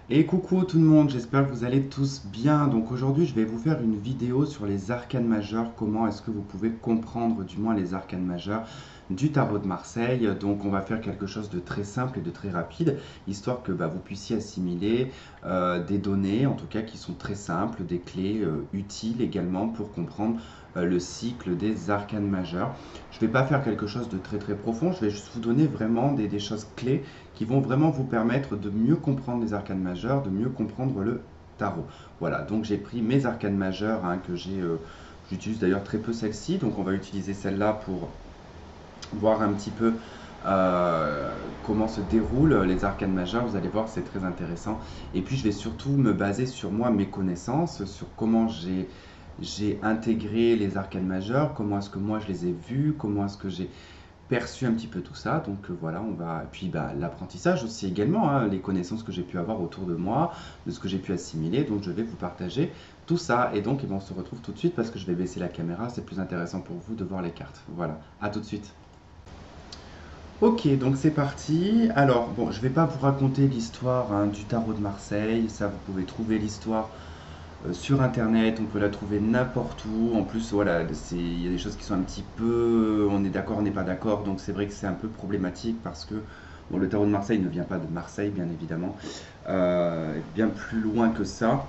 Et coucou tout le monde, j'espère que vous allez tous bien. Donc aujourd'hui, je vais vous faire une vidéo sur les arcanes majeures. Comment est-ce que vous pouvez comprendre du moins les arcanes majeures du tarot de Marseille. Donc on va faire quelque chose de très simple et de très rapide, histoire que vous puissiez assimiler des données, en tout cas qui sont très simples, des clés utiles également pour comprendre le cycle des arcanes majeures. Je ne vais pas faire quelque chose de très très profond, je vais juste vous donner vraiment des choses clés qui vont vraiment vous permettre de mieux comprendre les arcanes majeures, de mieux comprendre le tarot. Voilà, donc j'ai pris mes arcanes majeures que j'utilise d'ailleurs très peu celle-ci, donc on va utiliser celle-là pour voir un petit peu euh, comment se déroulent les arcanes majeures. Vous allez voir, c'est très intéressant. Et puis je vais surtout me baser sur moi, mes connaissances, sur comment j'ai intégré les arcanes majeures, comment est-ce que moi je les ai vus, comment est-ce que j'ai perçu un petit peu tout ça. Donc voilà, on va. Et puis l'apprentissage aussi également, les connaissances que j'ai pu avoir autour de moi, de ce que j'ai pu assimiler. Donc je vais vous partager tout ça. Et donc on se retrouve tout de suite parce que je vais baisser la caméra. C'est plus intéressant pour vous de voir les cartes. Voilà, à tout de suite. Ok, donc c'est parti. Alors, bon, je vais pas vous raconter l'histoire du tarot de Marseille. Ça, vous pouvez trouver l'histoire sur Internet. On peut la trouver n'importe où. En plus, voilà, il y a des choses qui sont un petit peu. On est d'accord, on n'est pas d'accord. Donc, c'est vrai que c'est un peu problématique parce que bon, le tarot de Marseille ne vient pas de Marseille, bien évidemment. Bien plus loin que ça.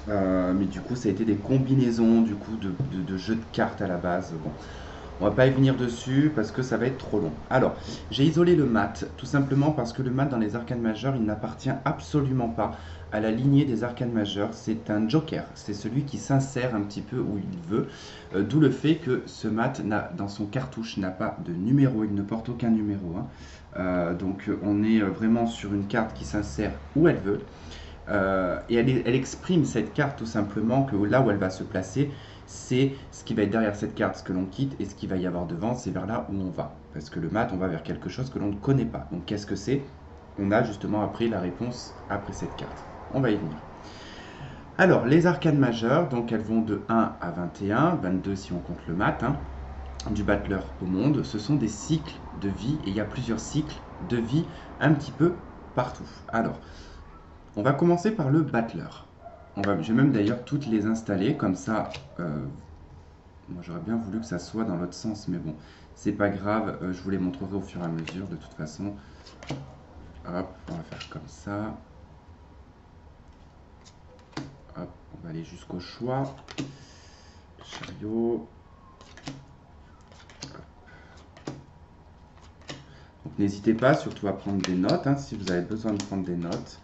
Mais du coup, ça a été des combinaisons du coup de jeux de cartes à la base. Bon, on va pas y venir dessus parce que ça va être trop long. Alors, j'ai isolé le mat, tout simplement parce que le mat dans les arcanes majeures, il n'appartient absolument pas à la lignée des arcanes majeures. C'est un joker, c'est celui qui s'insère un petit peu où il veut. D'où le fait que ce mat, dans son cartouche, n'a pas de numéro, il ne porte aucun numéro. Donc on est vraiment sur une carte qui s'insère où elle veut. Et elle exprime cette carte tout simplement que là où elle va se placer, c'est ce qui va être derrière cette carte, ce que l'on quitte, et ce qu'il va y avoir devant, c'est vers là où on va. Parce que le mat, on va vers quelque chose que l'on ne connaît pas. Donc qu'est-ce que c'est? On a justement appris la réponse après cette carte. On va y venir. Alors, les arcanes majeures, donc elles vont de 1 à 21, 22 si on compte le mat, du battleur au monde. Ce sont des cycles de vie, et il y a plusieurs cycles de vie un petit peu partout. Alors, on va commencer par le battleur. Je vais même d'ailleurs toutes les installer, comme ça, moi j'aurais bien voulu que ça soit dans l'autre sens, mais bon, c'est pas grave, je vous les montrerai au fur et à mesure de toute façon. Hop, on va faire comme ça. Hop, on va aller jusqu'au choix. Chariot. Donc n'hésitez pas surtout à prendre des notes, si vous avez besoin de prendre des notes.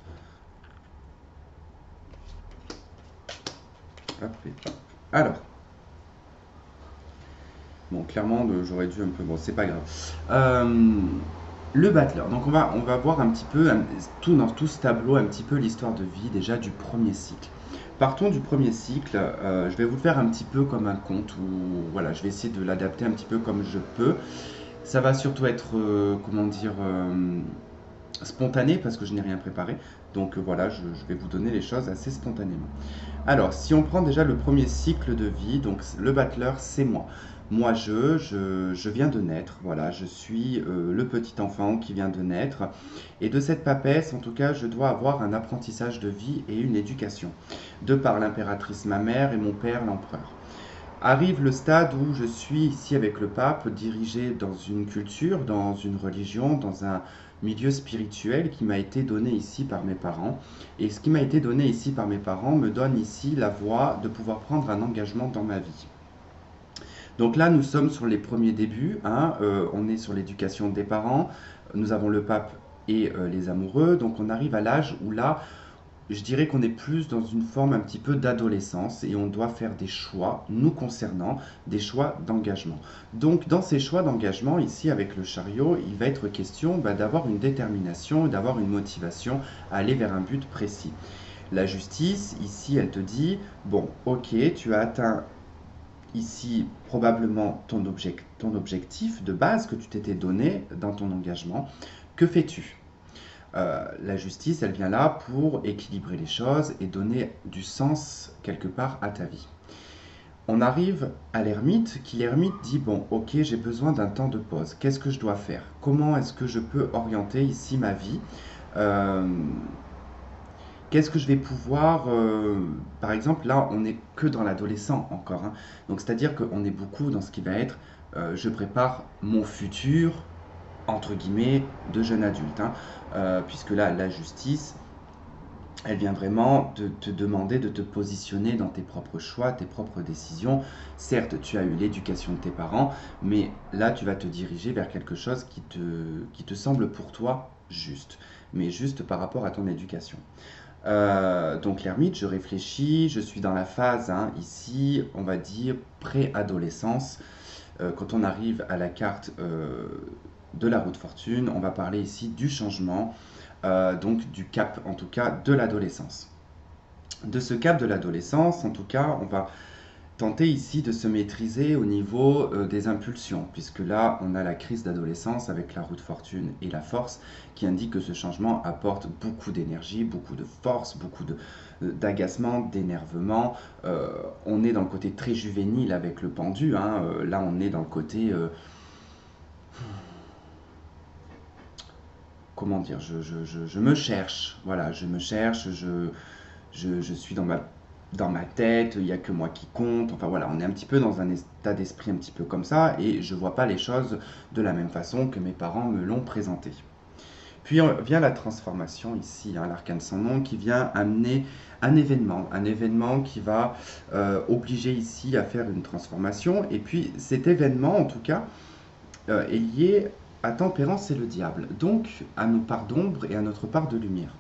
Hop et hop. Alors, bon, clairement, j'aurais dû un peu. Bon, c'est pas grave. Le battleur. Donc, on va voir un petit peu, dans tout ce tableau, un petit peu l'histoire de vie déjà du premier cycle. Partons du premier cycle. Je vais vous le faire un petit peu comme un conte, où voilà, je vais essayer de l'adapter un petit peu comme je peux. Ça va surtout être, comment dire, spontané parce que je n'ai rien préparé. Donc voilà, je vais vous donner les choses assez spontanément. Alors, si on prend déjà le premier cycle de vie, donc le battleur, c'est moi. Moi, je viens de naître, voilà, je suis le petit enfant qui vient de naître. Et de cette papesse, en tout cas, je dois avoir un apprentissage de vie et une éducation, de par l'impératrice ma mère et mon père l'empereur. Arrive le stade où je suis ici avec le pape, dirigé dans une culture, dans une religion, dans un milieu spirituel qui m'a été donné ici par mes parents. Et ce qui m'a été donné ici par mes parents me donne ici la voie de pouvoir prendre un engagement dans ma vie. Donc là, nous sommes sur les premiers débuts, on est sur l'éducation des parents, nous avons le pape et les amoureux, donc on arrive à l'âge où là, je dirais qu'on est plus dans une forme un petit peu d'adolescence et on doit faire des choix nous concernant, des choix d'engagement. Donc dans ces choix d'engagement, ici avec le chariot, il va être question d'avoir une détermination, d'avoir une motivation à aller vers un but précis. La justice, ici, elle te dit, bon, ok, tu as atteint ici probablement ton objectif de base que tu t'étais donné dans ton engagement. Que fais-tu? La justice, elle vient là pour équilibrer les choses et donner du sens quelque part à ta vie. On arrive à l'ermite, qui l'ermite dit, bon, ok, j'ai besoin d'un temps de pause. Qu'est-ce que je dois faire? Comment est-ce que je peux orienter ici ma vie? Euh, Qu'est-ce que je vais pouvoir, par exemple, là, on n'est que dans l'adolescent encore, hein. Donc, c'est-à-dire qu'on est beaucoup dans ce qui va être, je prépare mon futur, entre guillemets, de jeune adulte, hein. Puisque là, la justice, elle vient vraiment te demander de te positionner dans tes propres choix, tes propres décisions. Certes, tu as eu l'éducation de tes parents, mais là, tu vas te diriger vers quelque chose qui te semble pour toi juste, mais juste par rapport à ton éducation. Donc l'ermite, je réfléchis, je suis dans la phase, hein, ici, on va dire préadolescence. Quand on arrive à la carte de la roue de fortune, on va parler ici du changement, donc du cap en tout cas de l'adolescence. De ce cap de l'adolescence, en tout cas, on va tenter ici de se maîtriser au niveau des impulsions, puisque là, on a la crise d'adolescence avec la roue de fortune et la force, qui indique que ce changement apporte beaucoup d'énergie, beaucoup de force, beaucoup d'agacement, d'énervement. On est dans le côté très juvénile avec le pendu, hein. Là, on est dans le côté... comment dire, je me cherche, voilà, je me cherche, je suis dans ma tête, il n'y a que moi qui compte, enfin voilà, on est un petit peu dans un état d'esprit un petit peu comme ça, et je ne vois pas les choses de la même façon que mes parents me l'ont présenté. Puis vient la transformation ici, hein, l'arcane sans nom, qui vient amener un événement qui va obliger ici à faire une transformation, et puis cet événement, en tout cas, est lié à Tempérance et le diable, donc à nos parts d'ombre et à notre part de lumière.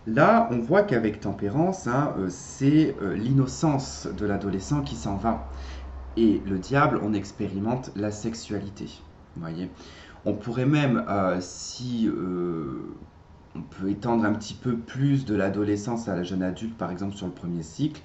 Là, on voit qu'avec Tempérance, hein, c'est l'innocence de l'adolescent qui s'en va. Et le diable, on expérimente la sexualité. Vous voyez, on pourrait même, si on peut étendre un petit peu plus de l'adolescence à la jeune adulte, par exemple sur le premier cycle,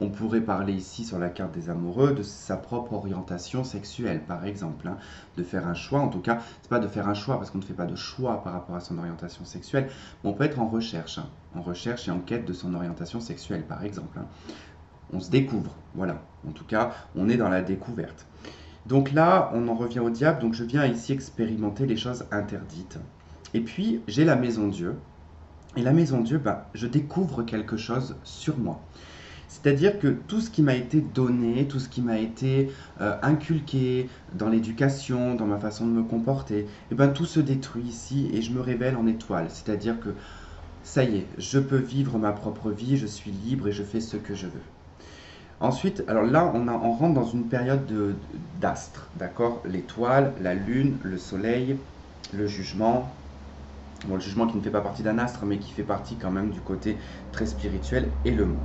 on pourrait parler ici sur la carte des amoureux de sa propre orientation sexuelle, par exemple, hein, de faire un choix. En tout cas, c'est pas de faire un choix parce qu'on ne fait pas de choix par rapport à son orientation sexuelle, mais on peut être en recherche, hein, en recherche et en quête de son orientation sexuelle, par exemple, hein. On se découvre, voilà. En tout cas, on est dans la découverte. Donc là, on en revient au diable. Donc je viens ici expérimenter les choses interdites. Et puis, j'ai la maison Dieu. Et la maison Dieu, je découvre quelque chose sur moi. C'est-à-dire que tout ce qui m'a été donné, tout ce qui m'a été inculqué dans l'éducation, dans ma façon de me comporter, tout se détruit ici et je me révèle en étoile. C'est-à-dire que ça y est, je peux vivre ma propre vie, je suis libre et je fais ce que je veux. Ensuite, alors là, on rentre dans une période d'astres, d'accord? L'étoile, la lune, le soleil, le jugement. Bon, le jugement qui ne fait pas partie d'un astre, mais qui fait partie quand même du côté très spirituel et le monde.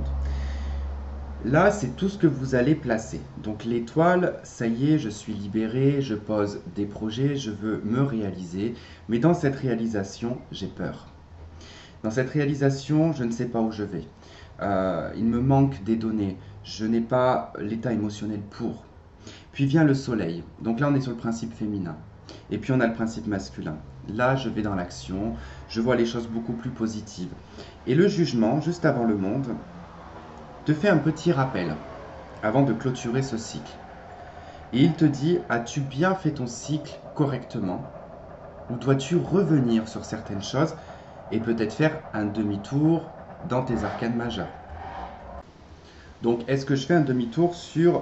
Là, c'est tout ce que vous allez placer. Donc l'étoile, ça y est, je suis libéré, je pose des projets, je veux me réaliser. Mais dans cette réalisation, j'ai peur. Dans cette réalisation, je ne sais pas où je vais. Il me manque des données. Je n'ai pas l'état émotionnel pour. Puis vient le soleil. Donc là, on est sur le principe féminin. Et puis on a le principe masculin. Là, je vais dans l'action. Je vois les choses beaucoup plus positives. Et le jugement, juste avant le monde, te fait un petit rappel avant de clôturer ce cycle. Et il te dit, as-tu bien fait ton cycle correctement? Ou dois-tu revenir sur certaines choses et peut-être faire un demi-tour dans tes arcanes majeures? Donc, est-ce que je fais un demi-tour sur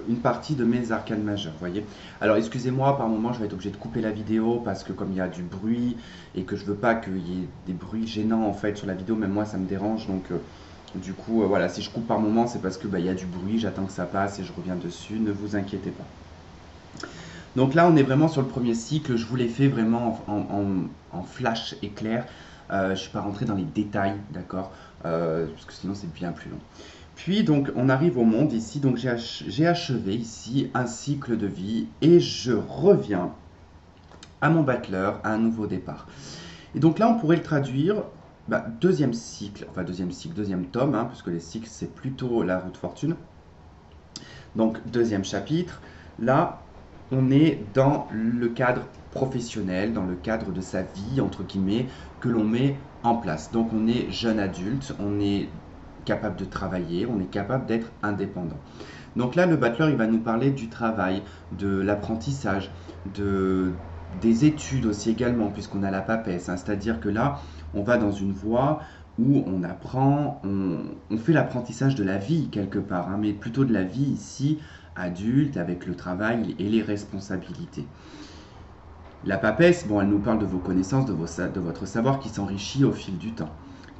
une partie de mes arcanes majeures, voyez? Alors, excusez-moi, par moment, je vais être obligé de couper la vidéo parce que comme il y a du bruit et que je veux pas qu'il y ait des bruits gênants en fait sur la vidéo, même moi, ça me dérange. Donc, du coup, voilà, si je coupe par moment, c'est parce que il y a du bruit, j'attends que ça passe et je reviens dessus. Ne vous inquiétez pas. Donc là, on est vraiment sur le premier cycle. Je vous l'ai fait vraiment en flash éclair. Je ne suis pas rentré dans les détails, d'accord, parce que sinon c'est bien plus long. Puis donc on arrive au monde ici, donc j'ai achevé ici un cycle de vie et je reviens à mon battleur, à un nouveau départ. Et donc là on pourrait le traduire, deuxième cycle, enfin deuxième tome, hein, puisque les cycles c'est plutôt la roue de fortune. Donc deuxième chapitre, là on est dans le cadre professionnel, dans le cadre de sa vie, entre guillemets, que l'on met en place. Donc on est jeune adulte, on est capable de travailler, on est capable d'être indépendant. Donc là, le battleur, il va nous parler du travail, de l'apprentissage, des études aussi également, puisqu'on a la papesse, hein. C'est-à-dire que là, On va dans une voie où on apprend, on fait l'apprentissage de la vie quelque part, hein, mais plutôt de la vie ici, adulte, avec le travail et les responsabilités. La papesse, bon, elle nous parle de vos connaissances, de votre savoir qui s'enrichit au fil du temps.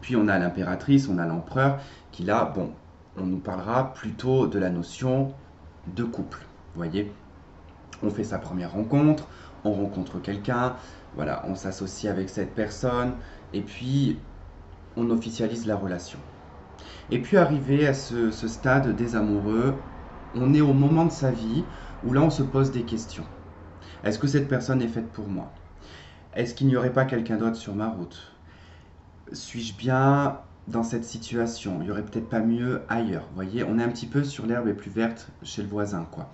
Puis on a l'impératrice, on a l'empereur, qui là, bon, on nous parlera plutôt de la notion de couple. Vous voyez, on fait sa première rencontre, on rencontre quelqu'un, voilà, on s'associe avec cette personne, et puis on officialise la relation. Et puis arrivé à ce stade des amoureux, on est au moment de sa vie où là on se pose des questions. Est-ce que cette personne est faite pour moi? Est-ce qu'il n'y aurait pas quelqu'un d'autre sur ma route? Suis-je bien dans cette situation? Il n'y aurait peut-être pas mieux ailleurs. Vous voyez, on est un petit peu sur l'herbe est plus verte chez le voisin, quoi.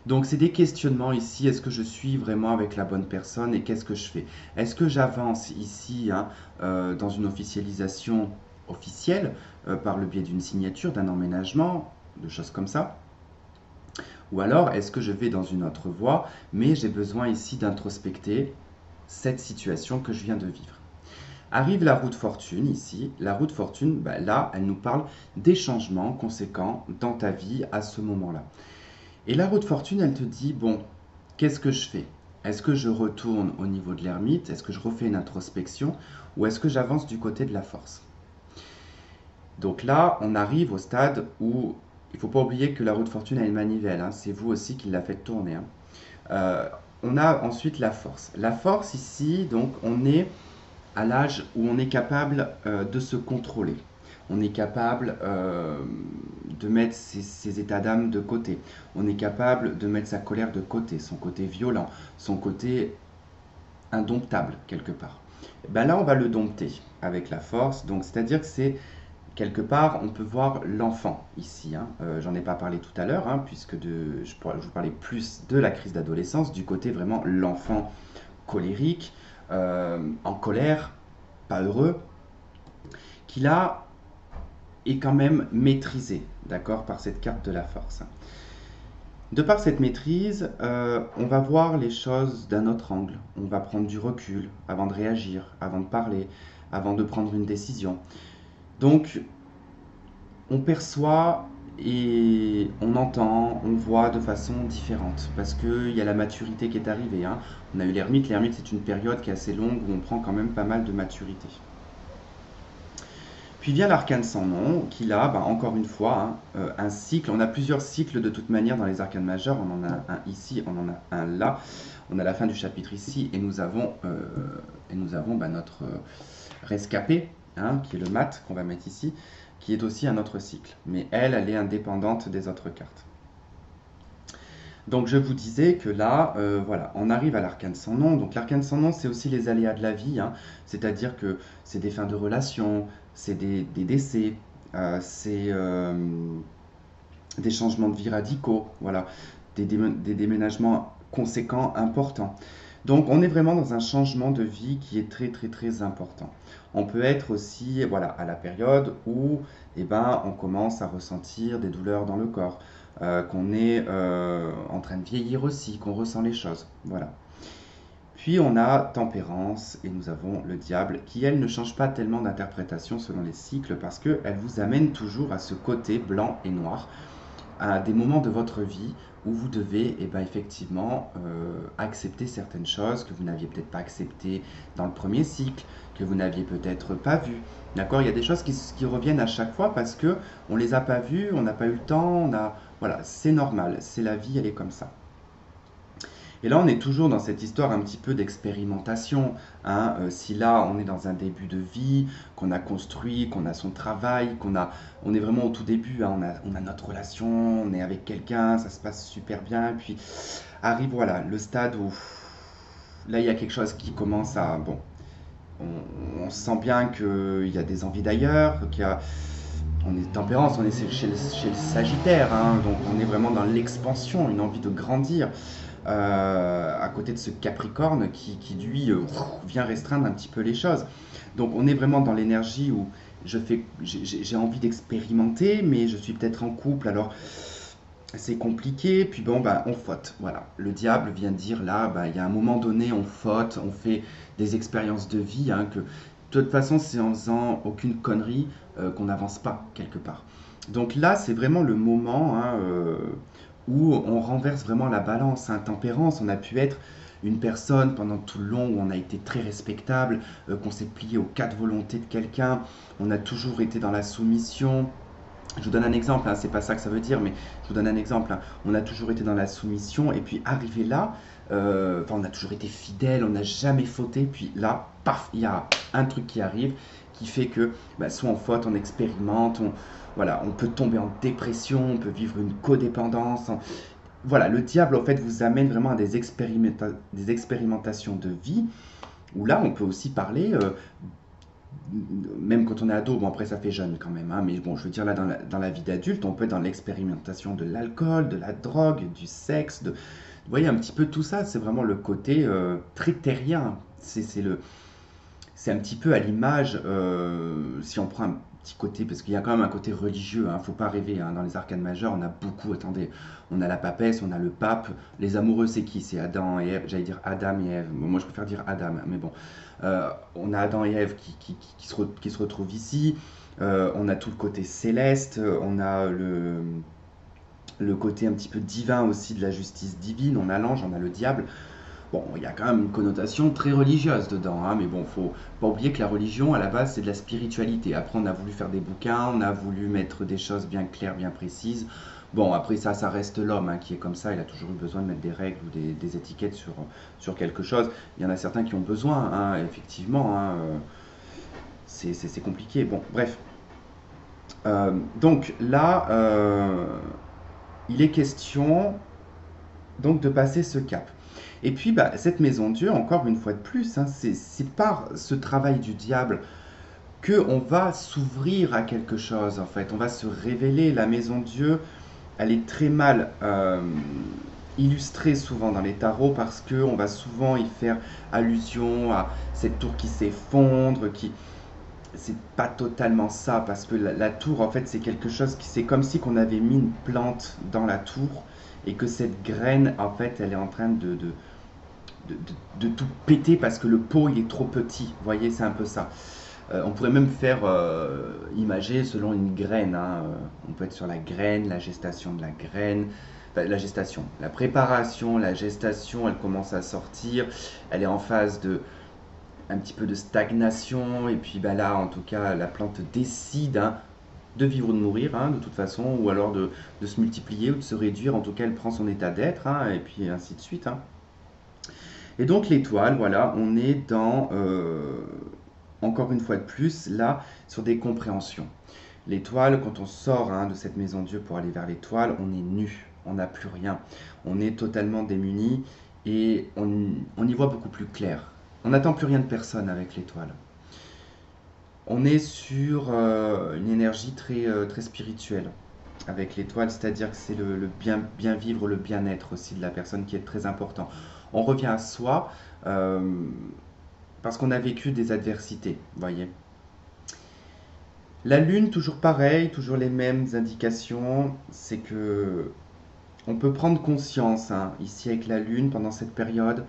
Donc c'est des questionnements ici. Est-ce que je suis vraiment avec la bonne personne et qu'est-ce que je fais? Est-ce que j'avance ici hein, dans une officialisation officielle par le biais d'une signature, d'un emménagement, de choses comme ça? Ou alors est-ce que je vais dans une autre voie, mais j'ai besoin ici d'introspecter cette situation que je viens de vivre? Arrive la roue de fortune ici. La roue de fortune, bah, là, elle nous parle des changements conséquents dans ta vie à ce moment-là. Et la roue de fortune, elle te dit, bon, qu'est-ce que je fais? Est-ce que je retourne au niveau de l'ermite? Est-ce que je refais une introspection? Ou est-ce que j'avance du côté de la force? Donc là, on arrive au stade où il ne faut pas oublier que la roue de fortune a une manivelle. Hein, c'est vous aussi qui la faites tourner. Hein. On a ensuite la force. La force ici, donc, on est à l'âge où on est capable de se contrôler. On est capable de mettre ses états d'âme de côté. On est capable de mettre sa colère de côté, son côté violent, son côté indomptable quelque part. Ben là, on va le dompter avec la force. Donc, c'est-à-dire que c'est quelque part, on peut voir l'enfant ici. Hein. J'en ai pas parlé tout à l'heure, hein, puisque je vous parlais plus de la crise d'adolescence, du côté vraiment l'enfant colérique, en colère, pas heureux, qui là est quand même maîtrisé, d'accord, par cette carte de la force. De par cette maîtrise, on va voir les choses d'un autre angle. On va prendre du recul avant de réagir, avant de parler, avant de prendre une décision. Donc, on perçoit et on entend, on voit de façon différente parce qu'il y a la maturité qui est arrivée. Hein. On a eu l'ermite. L'ermite, c'est une période qui est assez longue où on prend quand même pas mal de maturité. Puis vient l'arcane sans nom, qui là, bah, encore une fois, hein, un cycle. On a plusieurs cycles de toute manière dans les arcanes majeures. On en a un ici, on en a un là. On a la fin du chapitre ici et nous avons bah, notre rescapé, hein, qui est le mat qu'on va mettre ici, qui est aussi un autre cycle. Mais elle est indépendante des autres cartes. Donc je vous disais que là, voilà, on arrive à l'arcane sans nom. Donc l'arcane sans nom, c'est aussi les aléas de la vie, hein. C'est-à-dire que c'est des fins de relation, c'est des décès, c'est des changements de vie radicaux, voilà, des déménagements conséquents, importants. Donc on est vraiment dans un changement de vie qui est très très très important. On peut être aussi voilà, à la période où eh ben, on commence à ressentir des douleurs dans le corps, qu'on est en train de vieillir aussi, qu'on ressent les choses. Voilà. Puis on a tempérance et nous avons le diable qui, elle, ne change pas tellement d'interprétation selon les cycles parce qu'elle vous amène toujours à ce côté blanc et noir, à des moments de votre vie où vous devez eh ben, effectivement accepter certaines choses que vous n'aviez peut-être pas acceptées dans le premier cycle, que vous n'aviez peut-être pas vues. D'accord? Il y a des choses qui reviennent à chaque fois parce que on les a pas vues, on n'a pas eu le temps, voilà, c'est normal, c'est la vie, elle est comme ça. Et là, on est toujours dans cette histoire un petit peu d'expérimentation. Hein. Si là, on est dans un début de vie, qu'on a construit, qu'on a son travail, on est vraiment au tout début, hein. On a notre relation, on est avec quelqu'un, ça se passe super bien. Et puis arrive voilà, le stade où là, il y a quelque chose qui commence à... Bon, on sent bien qu'il y a des envies d'ailleurs, on est tempérance, on est chez le Sagittaire, hein, donc on est vraiment dans l'expansion, une envie de grandir. À côté de ce Capricorne qui lui vient restreindre un petit peu les choses. Donc on est vraiment dans l'énergie où j'ai envie d'expérimenter, mais je suis peut-être en couple, alors c'est compliqué, puis bon, bah, on faute. Voilà, le diable vient dire là, bah, il y a un moment donné, on faute, on fait des expériences de vie, hein, toute façon, c'est en faisant aucune connerie qu'on n'avance pas quelque part. Donc là, c'est vraiment le moment hein, où on renverse vraiment la balance. Hein. Tempérance, on a pu être une personne pendant tout le long où on a été très respectable, qu'on s'est plié aux quatre volontés de quelqu'un, on a toujours été dans la soumission. Je vous donne un exemple, hein, c'est pas ça que ça veut dire, mais je vous donne un exemple. Hein. On a toujours été dans la soumission, et puis arrivé là, on a toujours été fidèle, on n'a jamais fauté, puis là, paf, il y a un truc qui arrive qui fait que bah, soit on faute, on expérimente, voilà, on peut tomber en dépression, on peut vivre une codépendance. Voilà, le diable en fait vous amène vraiment à des expérimentations de vie, où là on peut aussi parler même quand on est ado, bon après ça fait jeune quand même, hein, mais bon je veux dire là dans la vie d'adulte, on peut être dans l'expérimentation de l'alcool, de la drogue, du sexe, vous voyez un petit peu tout ça, c'est vraiment le côté très terrien, c'est un petit peu à l'image, si on prend un petit côté, parce qu'il y a quand même un côté religieux, hein, faut pas rêver, hein, dans les arcanes majeures on a beaucoup, attendez, on a la papesse, on a le pape, les amoureux c'est qui? C'est Adam et Ève, j'allais dire Adam et Ève, bon, moi je préfère dire Adam, mais bon, on a Adam et Ève qui se retrouvent ici, on a tout le côté céleste, on a le côté un petit peu divin aussi de la justice divine, on a l'ange, on a le diable. Bon, il y a quand même une connotation très religieuse dedans, hein, mais bon, faut pas oublier que la religion, à la base, c'est de la spiritualité. Après, on a voulu faire des bouquins, on a voulu mettre des choses bien claires, bien précises. Bon, après ça reste l'homme hein, qui est comme ça, il a toujours eu besoin de mettre des règles ou des étiquettes sur quelque chose. Il y en a certains qui ont besoin, hein, effectivement, hein, c'est compliqué. Bon, bref. Donc là, il est question donc de passer ce cap. Et puis, bah, cette maison Dieu, encore une fois de plus, hein, c'est par ce travail du diable que on va s'ouvrir à quelque chose, en fait. On va se révéler. La maison Dieu, elle est très mal illustrée souvent dans les tarots parce qu'on va souvent y faire allusion à cette tour qui s'effondre, qui... C'est pas totalement ça, parce que la tour, en fait, c'est quelque chose qui... C'est comme si qu'on avait mis une plante dans la tour et que cette graine, en fait, elle est en train de tout péter parce que le pot il est trop petit. Vous voyez, c'est un peu ça. On pourrait même faire imager selon une graine. Hein. On peut être sur la graine, la gestation de la graine. Enfin, la gestation, la préparation, la gestation, elle commence à sortir. Elle est en phase de un petit peu de stagnation. Et puis bah, là, en tout cas, la plante décide hein, de vivre ou de mourir, hein, de toute façon, ou alors de se multiplier ou de se réduire. En tout cas, elle prend son état d'être, hein, et puis ainsi de suite. Hein. Et donc l'étoile, voilà, on est dans, encore une fois de plus, là, sur des compréhensions. L'étoile, quand on sort hein, de cette maison Dieu pour aller vers l'étoile, on est nu, on n'a plus rien. On est totalement démuni et on y voit beaucoup plus clair. On n'attend plus rien de personne avec l'étoile. On est sur une énergie très spirituelle avec l'étoile, c'est-à-dire que c'est le bien vivre, le bien-être aussi de la personne qui est très important. On revient à soi parce qu'on a vécu des adversités, vous voyez. La lune, toujours pareil, toujours les mêmes indications, c'est que on peut prendre conscience, hein, ici avec la lune, pendant cette période,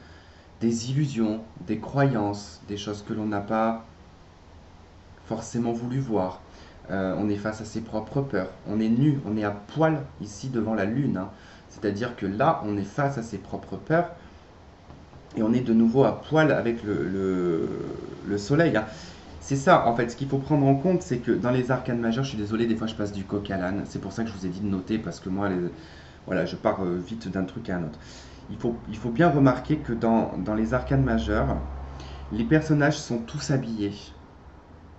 des illusions, des croyances, des choses que l'on n'a pas forcément voulu voir. On est face à ses propres peurs. On est nu, on est à poil ici devant la lune. Hein. C'est-à-dire que là, on est face à ses propres peurs et on est de nouveau à poil avec le soleil. Hein. C'est ça, en fait, ce qu'il faut prendre en compte, c'est que dans les arcanes majeures, je suis désolé, des fois je passe du coq à l'âne. C'est pour ça que je vous ai dit de noter, parce que moi, voilà, je pars vite d'un truc à un autre. Il faut bien remarquer que dans les arcanes majeures, les personnages sont tous habillés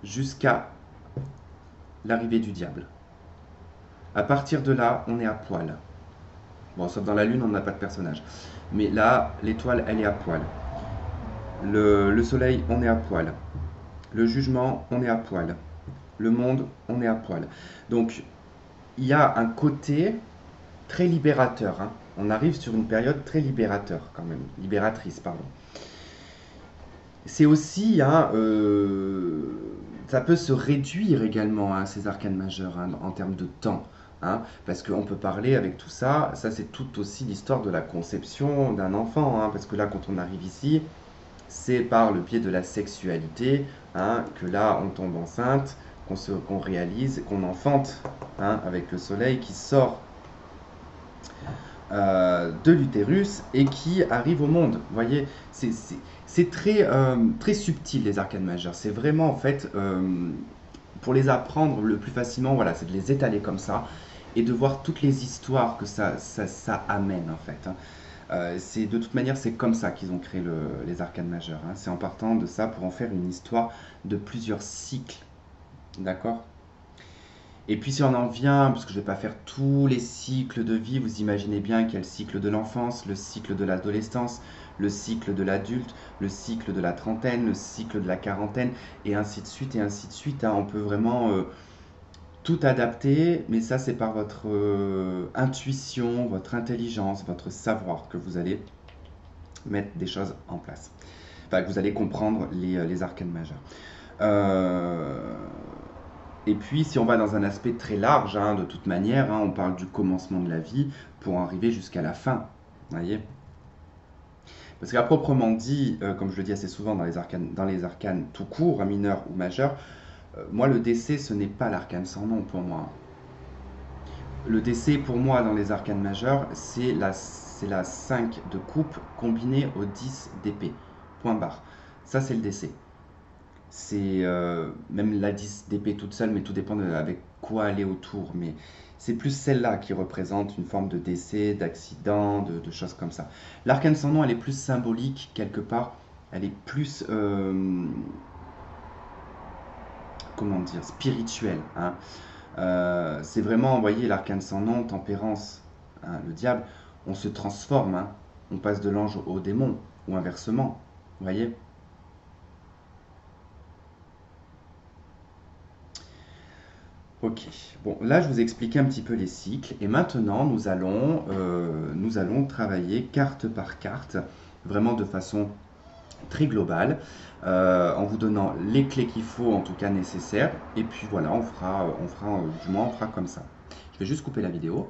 jusqu'à l'arrivée du diable. À partir de là, on est à poil. Bon, sauf dans la lune, on n'a pas de personnage. Mais là, l'étoile, elle est à poil. Le soleil, on est à poil. Le jugement, on est à poil. Le monde, on est à poil. Donc, il y a un côté très libérateur. Hein. On arrive sur une période très libérateur, quand même. Libératrice, pardon. C'est aussi, hein, ça peut se réduire également, hein, ces arcanes majeures, hein, en termes de temps. Hein, parce qu'on peut parler avec tout ça, ça c'est tout aussi l'histoire de la conception d'un enfant. Hein, parce que là, quand on arrive ici, c'est par le biais de la sexualité, hein, que là on tombe enceinte, qu'on réalise, qu'on enfante, hein, avec le soleil qui sort de l'utérus et qui arrive au monde. Vous voyez, c'est très subtil les arcanes majeures. C'est vraiment en fait, pour les apprendre le plus facilement, voilà, c'est de les étaler comme ça et de voir toutes les histoires que ça amène en fait, hein. De toute manière, c'est comme ça qu'ils ont créé les arcanes majeures, hein. C'est en partant de ça pour en faire une histoire de plusieurs cycles. D'accord? Et puis si on en vient, parce que je ne vais pas faire tous les cycles de vie, vous imaginez bien qu'il y a le cycle de l'enfance, le cycle de l'adolescence, le cycle de l'adulte, le cycle de la trentaine, le cycle de la quarantaine, et ainsi de suite, et ainsi de suite, hein. On peut vraiment tout adapter, mais ça c'est par votre intuition, votre intelligence, votre savoir que vous allez mettre des choses en place. Enfin, que vous allez comprendre les arcanes majeures. Euh, et puis, si on va dans un aspect très large, hein, de toute manière, hein, on parle du commencement de la vie pour arriver jusqu'à la fin. Vous voyez? Parce qu'à proprement dit, comme je le dis assez souvent dans les arcanes tout court, hein, mineurs ou majeurs, moi, le décès, ce n'est pas l'arcane sans nom pour moi. Le décès, pour moi, dans les arcanes majeures, c'est la 5 de coupe combinée au 10 d'épée. Point barre. Ça, c'est le décès. C'est même la 10 d'épée toute seule, mais tout dépend avec quoi aller autour. Mais c'est plus celle-là qui représente une forme de décès, d'accident, de choses comme ça. L'arcane sans nom, elle est plus symbolique quelque part. Elle est plus, comment dire, spirituelle, hein. C'est vraiment, vous voyez, l'arcane sans nom, tempérance, hein, le diable, on se transforme, hein. On passe de l'ange au démon, ou inversement, vous voyez. Ok, bon, là je vous ai expliqué un petit peu les cycles, et maintenant nous allons travailler carte par carte, vraiment de façon très globale, en vous donnant les clés qu'il faut, en tout cas nécessaires, et puis voilà, du moins on fera comme ça. Je vais juste couper la vidéo.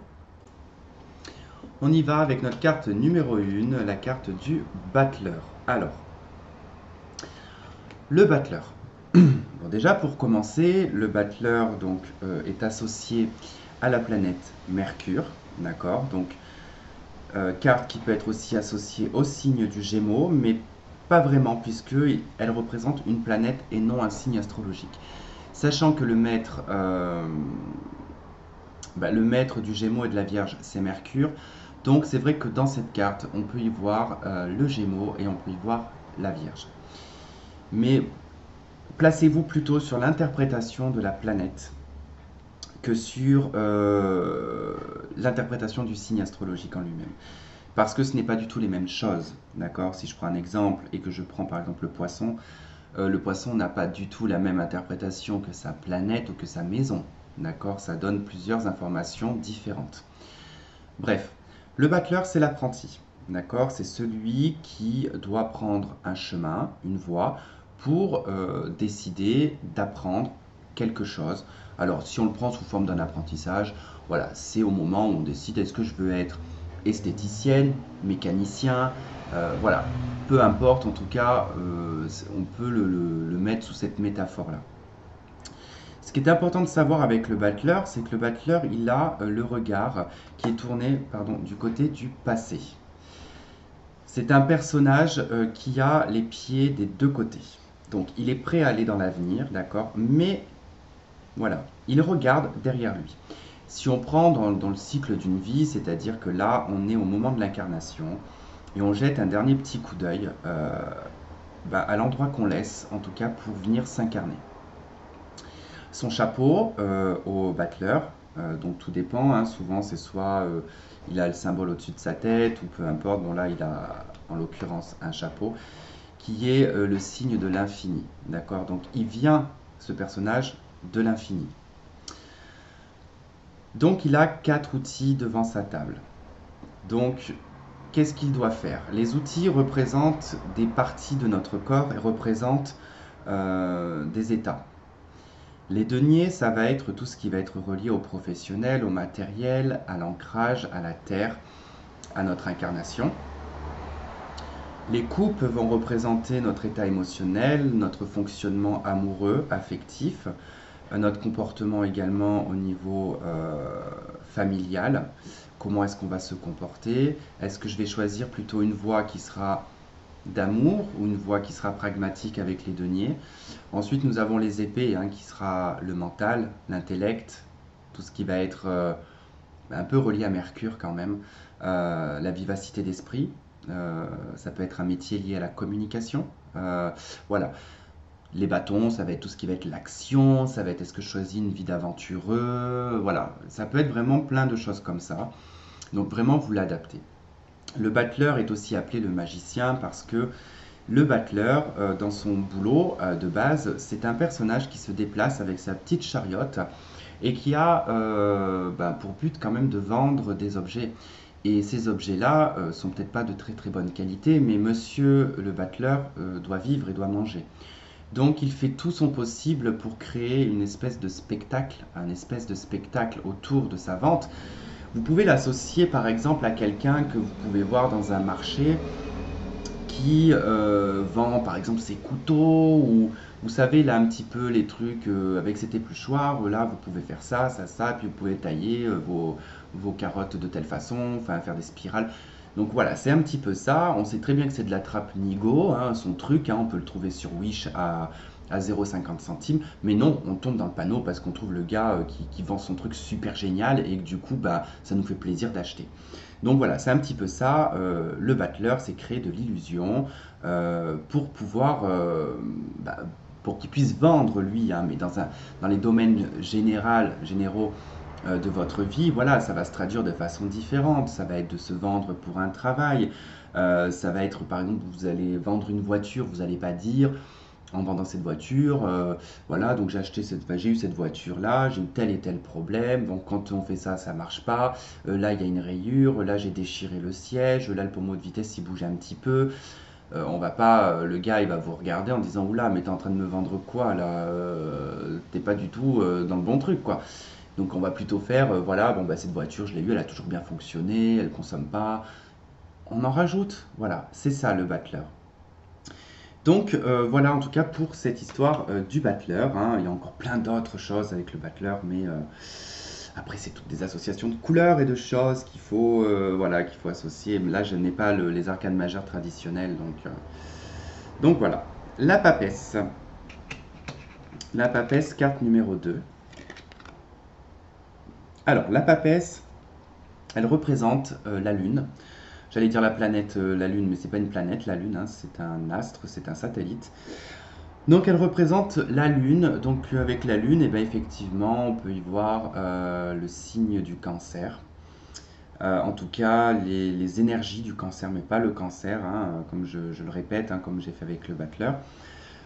On y va avec notre carte numéro 1, la carte du battleur. Alors, le battleur. Bon, déjà pour commencer, le battleur donc, est associé à la planète Mercure, d'accord? Donc carte qui peut être aussi associée au signe du Gémeaux, mais pas vraiment puisque elle représente une planète et non un signe astrologique. Sachant que le maître du Gémeaux et de la Vierge, c'est Mercure. Donc c'est vrai que dans cette carte, on peut y voir le Gémeaux et on peut y voir la Vierge. Mais placez-vous plutôt sur l'interprétation de la planète que sur l'interprétation du signe astrologique en lui-même. Parce que ce n'est pas du tout les mêmes choses, d'accord? Si je prends un exemple et que je prends par exemple le poisson n'a pas du tout la même interprétation que sa planète ou que sa maison, d'accord? Ça donne plusieurs informations différentes. Bref, le battleur, c'est l'apprenti, d'accord? C'est celui qui doit prendre un chemin, une voie, pour décider d'apprendre quelque chose. Alors, si on le prend sous forme d'un apprentissage, voilà, c'est au moment où on décide est-ce que je veux être esthéticienne, mécanicien, voilà, peu importe, en tout cas, on peut le mettre sous cette métaphore-là. Ce qui est important de savoir avec le battleur, c'est que le battleur, il a le regard qui est tourné, pardon, du côté du passé. C'est un personnage qui a les pieds des deux côtés. Donc il est prêt à aller dans l'avenir, d'accord, mais voilà, il regarde derrière lui. Si on prend dans le cycle d'une vie, c'est-à-dire que là, on est au moment de l'incarnation et on jette un dernier petit coup d'œil à l'endroit qu'on laisse, en tout cas pour venir s'incarner. Son chapeau au battleur, donc tout dépend, hein, souvent c'est soit il a le symbole au-dessus de sa tête ou peu importe, bon là il a en l'occurrence un chapeau qui est le signe de l'infini, d'accord? Donc il vient, ce personnage, de l'infini. Donc il a 4 outils devant sa table. Donc qu'est-ce qu'il doit faire? Les outils représentent des parties de notre corps et représentent des états. Les deniers, ça va être tout ce qui va être relié au professionnel, au matériel, à l'ancrage, à la terre, à notre incarnation. Les coupes vont représenter notre état émotionnel, notre fonctionnement amoureux, affectif, notre comportement également au niveau familial. Comment est-ce qu'on va se comporter? Est-ce que je vais choisir plutôt une voie qui sera d'amour ou une voie qui sera pragmatique avec les deniers? Ensuite, nous avons les épées, hein, qui sera le mental, l'intellect, tout ce qui va être un peu relié à Mercure quand même, la vivacité d'esprit. Ça peut être un métier lié à la communication. Voilà. Les bâtons, ça va être tout ce qui va être l'action, ça va être est-ce que je choisis une vie d'aventureux, voilà. Ça peut être vraiment plein de choses comme ça. Donc vraiment, vous l'adaptez. Le battleur est aussi appelé le magicien parce que le battleur, dans son boulot de base, c'est un personnage qui se déplace avec sa petite chariote et qui a pour but quand même de vendre des objets. Et ces objets-là sont peut-être pas de très très bonne qualité, mais monsieur le battleur doit vivre et doit manger. Donc il fait tout son possible pour créer une espèce de spectacle, un espèce de spectacle autour de sa vente. Vous pouvez l'associer par exemple à quelqu'un que vous pouvez voir dans un marché qui vend par exemple ses couteaux ou vous savez là un petit peu les trucs avec cet épluchoir, là vous pouvez faire ça, ça, ça, puis vous pouvez tailler vos carottes de telle façon, enfin faire des spirales. Donc voilà, c'est un petit peu ça. On sait très bien que c'est de la trappe Nigo, hein, son truc, hein, on peut le trouver sur Wish à 0,50 centimes. Mais non, on tombe dans le panneau parce qu'on trouve le gars qui vend son truc super génial et que du coup, bah, ça nous fait plaisir d'acheter. Donc voilà, c'est un petit peu ça. Le battleur, c'est créer de l'illusion pour pouvoir, pour qu'il puisse vendre lui, hein, mais dans les domaines généraux de votre vie, voilà, ça va se traduire de façon différente. Ça va être de se vendre pour un travail. Ça va être, par exemple, vous allez vendre une voiture, vous n'allez pas dire en vendant cette voiture, voilà, donc j'ai eu cette voiture-là, j'ai eu tel et tel problème, donc quand on fait ça, ça marche pas, là il y a une rayure, là j'ai déchiré le siège, là le pommeau de vitesse il bouge un petit peu, on va pas, le gars il va vous regarder en disant oula mais t'es en train de me vendre quoi là, t'es pas du tout dans le bon truc quoi. Donc on va plutôt faire, voilà, bon bah cette voiture je l'ai eue, elle a toujours bien fonctionné, elle consomme pas, on en rajoute, voilà, c'est ça le battleur. Donc voilà en tout cas pour cette histoire du battleur, hein. Il y a encore plein d'autres choses avec le battleur, mais après c'est toutes des associations de couleurs et de choses voilà, qu'il faut associer. Mais là je n'ai pas les arcanes majeures traditionnelles, donc voilà. La papesse. La papesse, carte numéro 2. Alors la papesse, elle représente la Lune. J'allais dire la planète, la Lune, mais c'est pas une planète, la Lune, hein, c'est un astre, c'est un satellite. Donc elle représente la Lune. Donc avec la Lune, et ben, effectivement, on peut y voir le signe du cancer. En tout cas, les énergies du cancer, mais pas le cancer, hein, comme je le répète, hein, comme j'ai fait avec le battleur.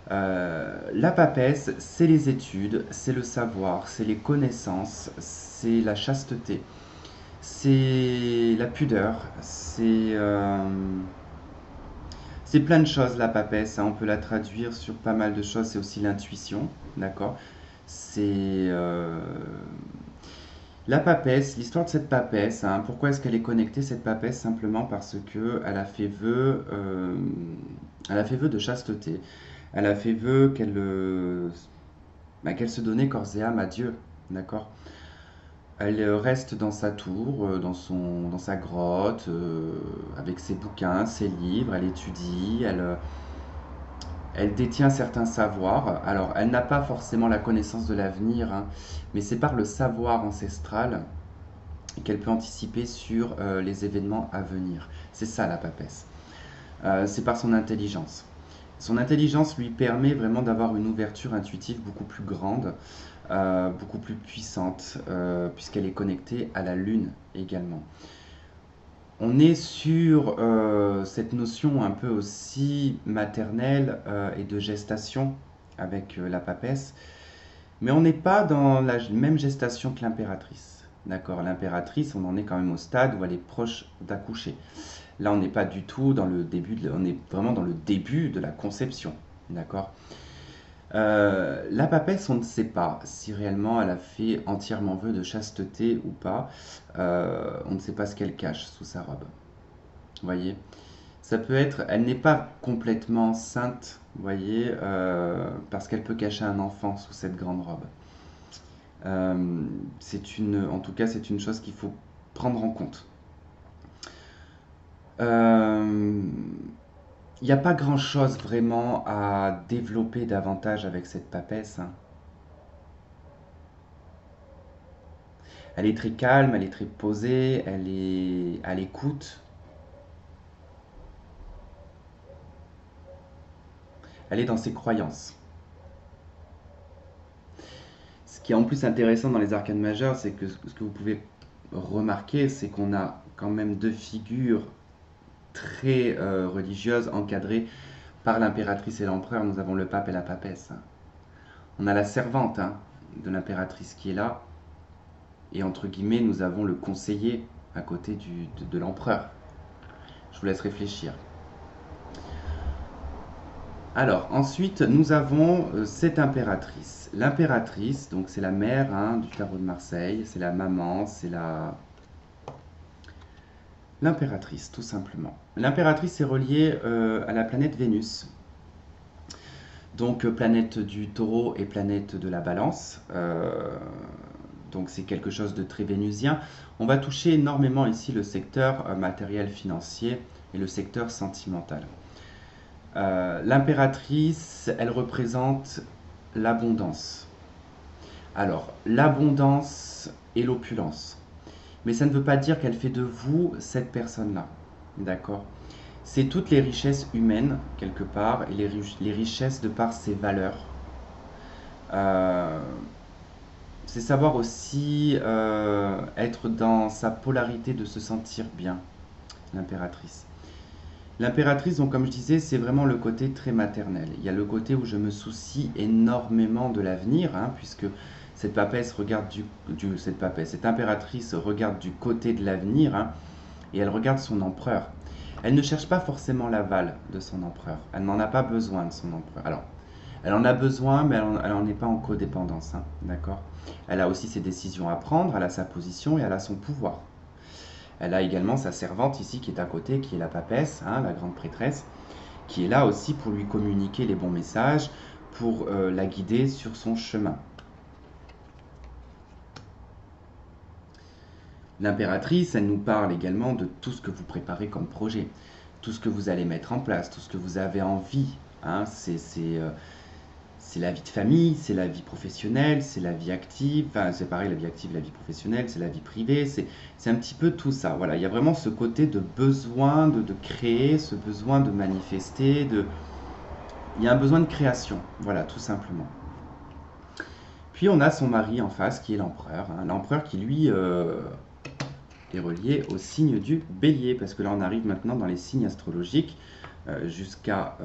La papesse, c'est les études, c'est le savoir, c'est les connaissances, c'est la chasteté, c'est la pudeur, c'est plein de choses la papesse, hein. On peut la traduire sur pas mal de choses. C'est aussi l'intuition, d'accord? C'est la papesse, l'histoire de cette papesse, hein. Pourquoi est-ce qu'elle est connectée cette papesse? Simplement parce que elle a fait vœu de chasteté. Elle a fait vœu qu'elle se donnait corps et âme à Dieu, d'accord? Elle reste dans sa tour, dans sa grotte, avec ses bouquins, ses livres, elle étudie, elle détient certains savoirs. Alors, elle n'a pas forcément la connaissance de l'avenir, hein, mais c'est par le savoir ancestral qu'elle peut anticiper sur les événements à venir. C'est ça la papesse. C'est par son intelligence. Son intelligence lui permet vraiment d'avoir une ouverture intuitive beaucoup plus grande, beaucoup plus puissante, puisqu'elle est connectée à la Lune également. On est sur cette notion un peu aussi maternelle et de gestation avec la papesse, mais on n'est pas dans la même gestation que l'impératrice. D'accord, l'impératrice, on en est quand même au stade où elle est proche d'accoucher. Là, on n'est pas du tout dans le début, on est vraiment dans le début de la conception. D'accord. La papesse, on ne sait pas si réellement elle a fait entièrement vœu de chasteté ou pas. On ne sait pas ce qu'elle cache sous sa robe. Vous voyez? Ça peut être, elle n'est pas complètement sainte, vous voyez, parce qu'elle peut cacher un enfant sous cette grande robe. En tout cas, c'est une chose qu'il faut prendre en compte. Il n'y a pas grand-chose vraiment à développer davantage avec cette papesse, hein. Elle est très calme, elle est très posée, elle est à l'écoute. Elle est dans ses croyances. Ce qui est en plus intéressant dans les arcanes majeures, c'est que ce que vous pouvez remarquer, c'est qu'on a quand même deux figures très religieuses encadrées par l'impératrice et l'empereur. Nous avons le pape et la papesse. On a la servante, hein, de l'impératrice qui est là, et entre guillemets, nous avons le conseiller à côté de l'empereur. Je vous laisse réfléchir. Alors, ensuite, nous avons cette impératrice. L'impératrice, donc c'est la mère, hein, du tarot de Marseille, c'est la maman, c'est l'impératrice, tout simplement. L'impératrice est reliée à la planète Vénus. Donc, planète du taureau et planète de la balance. Donc, c'est quelque chose de très vénusien. On va toucher énormément ici le secteur matériel financier et le secteur sentimental. L'impératrice, elle représente l'abondance. Alors, l'abondance et l'opulence. Mais ça ne veut pas dire qu'elle fait de vous cette personne-là. D'accord? C'est toutes les richesses humaines, quelque part, et les richesses de par ses valeurs. C'est savoir aussi être dans sa polarité de se sentir bien, l'impératrice. L'impératrice, donc comme je disais, c'est vraiment le côté très maternel. Il y a le côté où je me soucie énormément de l'avenir, hein, puisque cette papesse regarde cette impératrice regarde du côté de l'avenir, hein, et elle regarde son empereur. Elle ne cherche pas forcément l'aval de son empereur. Elle n'en a pas besoin de son empereur. Alors, elle en a besoin, mais elle n'en est pas en codépendance, hein, d'accord? Elle a aussi ses décisions à prendre, elle a sa position et elle a son pouvoir. Elle a également sa servante ici qui est à côté, qui est la papesse, hein, la grande prêtresse, qui est là aussi pour lui communiquer les bons messages, pour la guider sur son chemin. L'impératrice, elle nous parle également de tout ce que vous préparez comme projet, tout ce que vous allez mettre en place, tout ce que vous avez envie, hein, c'est la vie de famille, c'est la vie professionnelle, c'est la vie active, enfin c'est pareil, la vie active, la vie professionnelle, c'est la vie privée, c'est un petit peu tout ça. Voilà, il y a vraiment ce côté de besoin de créer, ce besoin de manifester, il y a un besoin de création, voilà, tout simplement. Puis on a son mari en face qui est l'empereur, hein, l'empereur qui lui est relié au signe du bélier, parce que là on arrive maintenant dans les signes astrologiques jusqu'à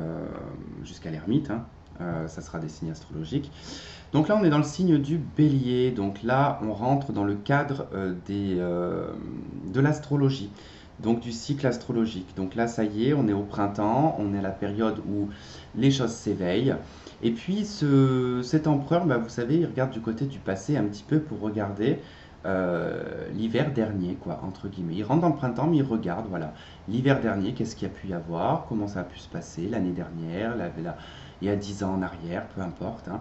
l'ermite, hein. Ça sera des signes astrologiques. Donc là, on est dans le signe du bélier. Donc là, on rentre dans le cadre de l'astrologie, donc du cycle astrologique. Donc là, ça y est, on est au printemps, on est à la période où les choses s'éveillent. Et puis, cet empereur, bah, vous savez, il regarde du côté du passé un petit peu pour regarder l'hiver dernier, quoi, entre guillemets. Il rentre dans le printemps, mais il regarde, voilà, l'hiver dernier, qu'est-ce qu'il y a pu y avoir, comment ça a pu se passer l'année dernière, il y a 10 ans en arrière, peu importe, hein.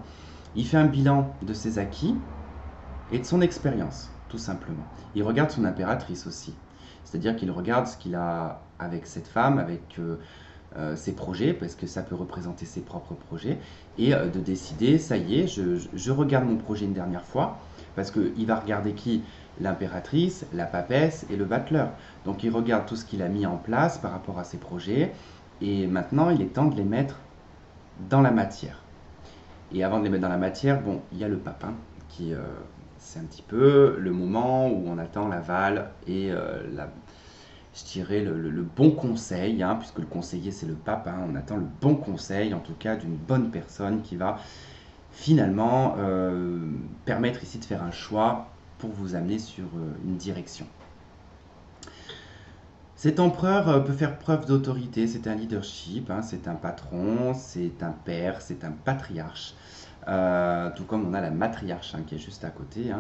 Il fait un bilan de ses acquis et de son expérience, tout simplement. Il regarde son impératrice aussi. C'est-à-dire qu'il regarde ce qu'il a avec cette femme, avec ses projets, parce que ça peut représenter ses propres projets, et de décider, ça y est, je regarde mon projet une dernière fois, parce qu'il va regarder qui? L'impératrice, la papesse et le battleur. Donc il regarde tout ce qu'il a mis en place par rapport à ses projets, et maintenant il est temps de les mettre dans la matière. Et avant de les mettre dans la matière, bon, il y a le pape, hein, qui c'est un petit peu le moment où on attend l'aval et je dirais le bon conseil, hein, puisque le conseiller c'est le pape, hein, on attend le bon conseil, en tout cas d'une bonne personne qui va finalement permettre ici de faire un choix pour vous amener sur une direction. Cet empereur peut faire preuve d'autorité, c'est un leadership, hein, c'est un patron, c'est un père, c'est un patriarche. Tout comme on a la matriarche qui est juste à côté.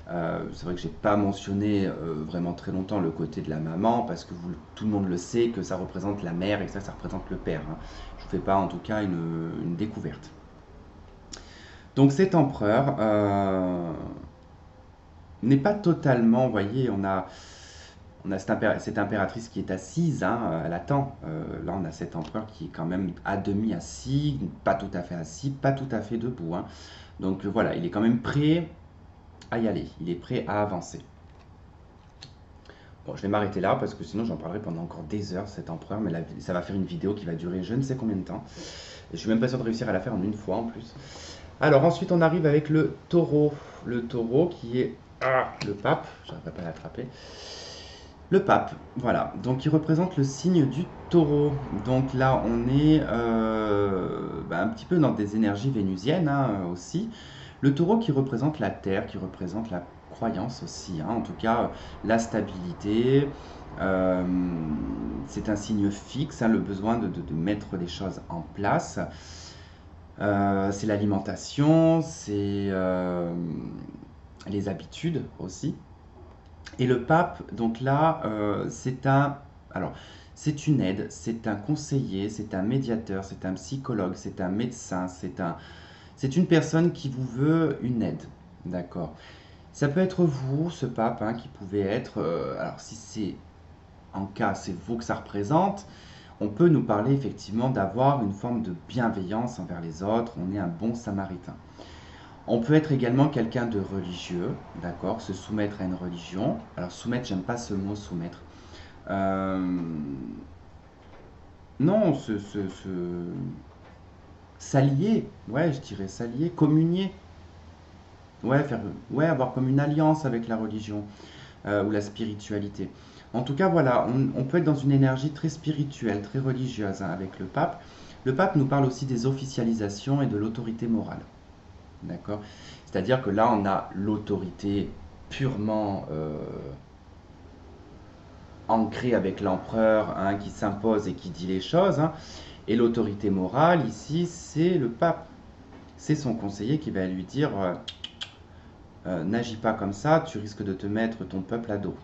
C'est vrai que j'ai pas mentionné vraiment très longtemps le côté de la maman parce que tout le monde le sait que ça représente la mère et que ça représente le père. Je vous fais pas en tout cas une découverte. Donc cet empereur n'est pas totalement, vous voyez, on a cette impératrice qui est assise, elle attend. Là, on a cet empereur qui est quand même à demi assis, pas tout à fait assis, pas tout à fait debout. Donc voilà, il est quand même prêt à y aller, il est prêt à avancer. Bon, je vais m'arrêter là parce que sinon j'en parlerai pendant encore des heures, cet empereur, mais là, ça va faire une vidéo qui va durer je ne sais combien de temps. Et je suis même pas sûr de réussir à la faire en une fois en plus. Alors ensuite, on arrive avec le taureau. Le taureau qui est le pape, j'arriverai pas à l'attraper. Le pape, voilà, donc il représente le signe du taureau. Donc là, on est un petit peu dans des énergies vénusiennes aussi. Le taureau qui représente la terre, qui représente la croyance aussi, en tout cas la stabilité. C'est un signe fixe, le besoin de mettre des choses en place. C'est l'alimentation, c'est les habitudes aussi. Et le pape, donc là, alors, c'est une aide, c'est un conseiller, c'est un médiateur, c'est un psychologue, c'est un médecin, c'est une personne qui vous veut une aide, d'accord? Ça peut être vous, ce pape, qui pouvait être, alors si c'est en cas, c'est vous que ça représente, on peut nous parler effectivement d'avoir une forme de bienveillance envers les autres, on est un bon samaritain. On peut être également quelqu'un de religieux, d'accord, se soumettre à une religion. Alors soumettre, j'aime pas ce mot soumettre. Euh, non, s'allier, ouais, je dirais s'allier, communier, ouais, ouais, avoir comme une alliance avec la religion ou la spiritualité. En tout cas, voilà, on peut être dans une énergie très spirituelle, très religieuse avec le pape. Le pape nous parle aussi des officialisations et de l'autorité morale. D'accord? C'est-à-dire que là, on a l'autorité purement ancrée avec l'empereur qui s'impose et qui dit les choses. Et l'autorité morale, ici, c'est le pape. C'est son conseiller qui va lui dire n'agis pas comme ça, tu risques de te mettre ton peuple à dos.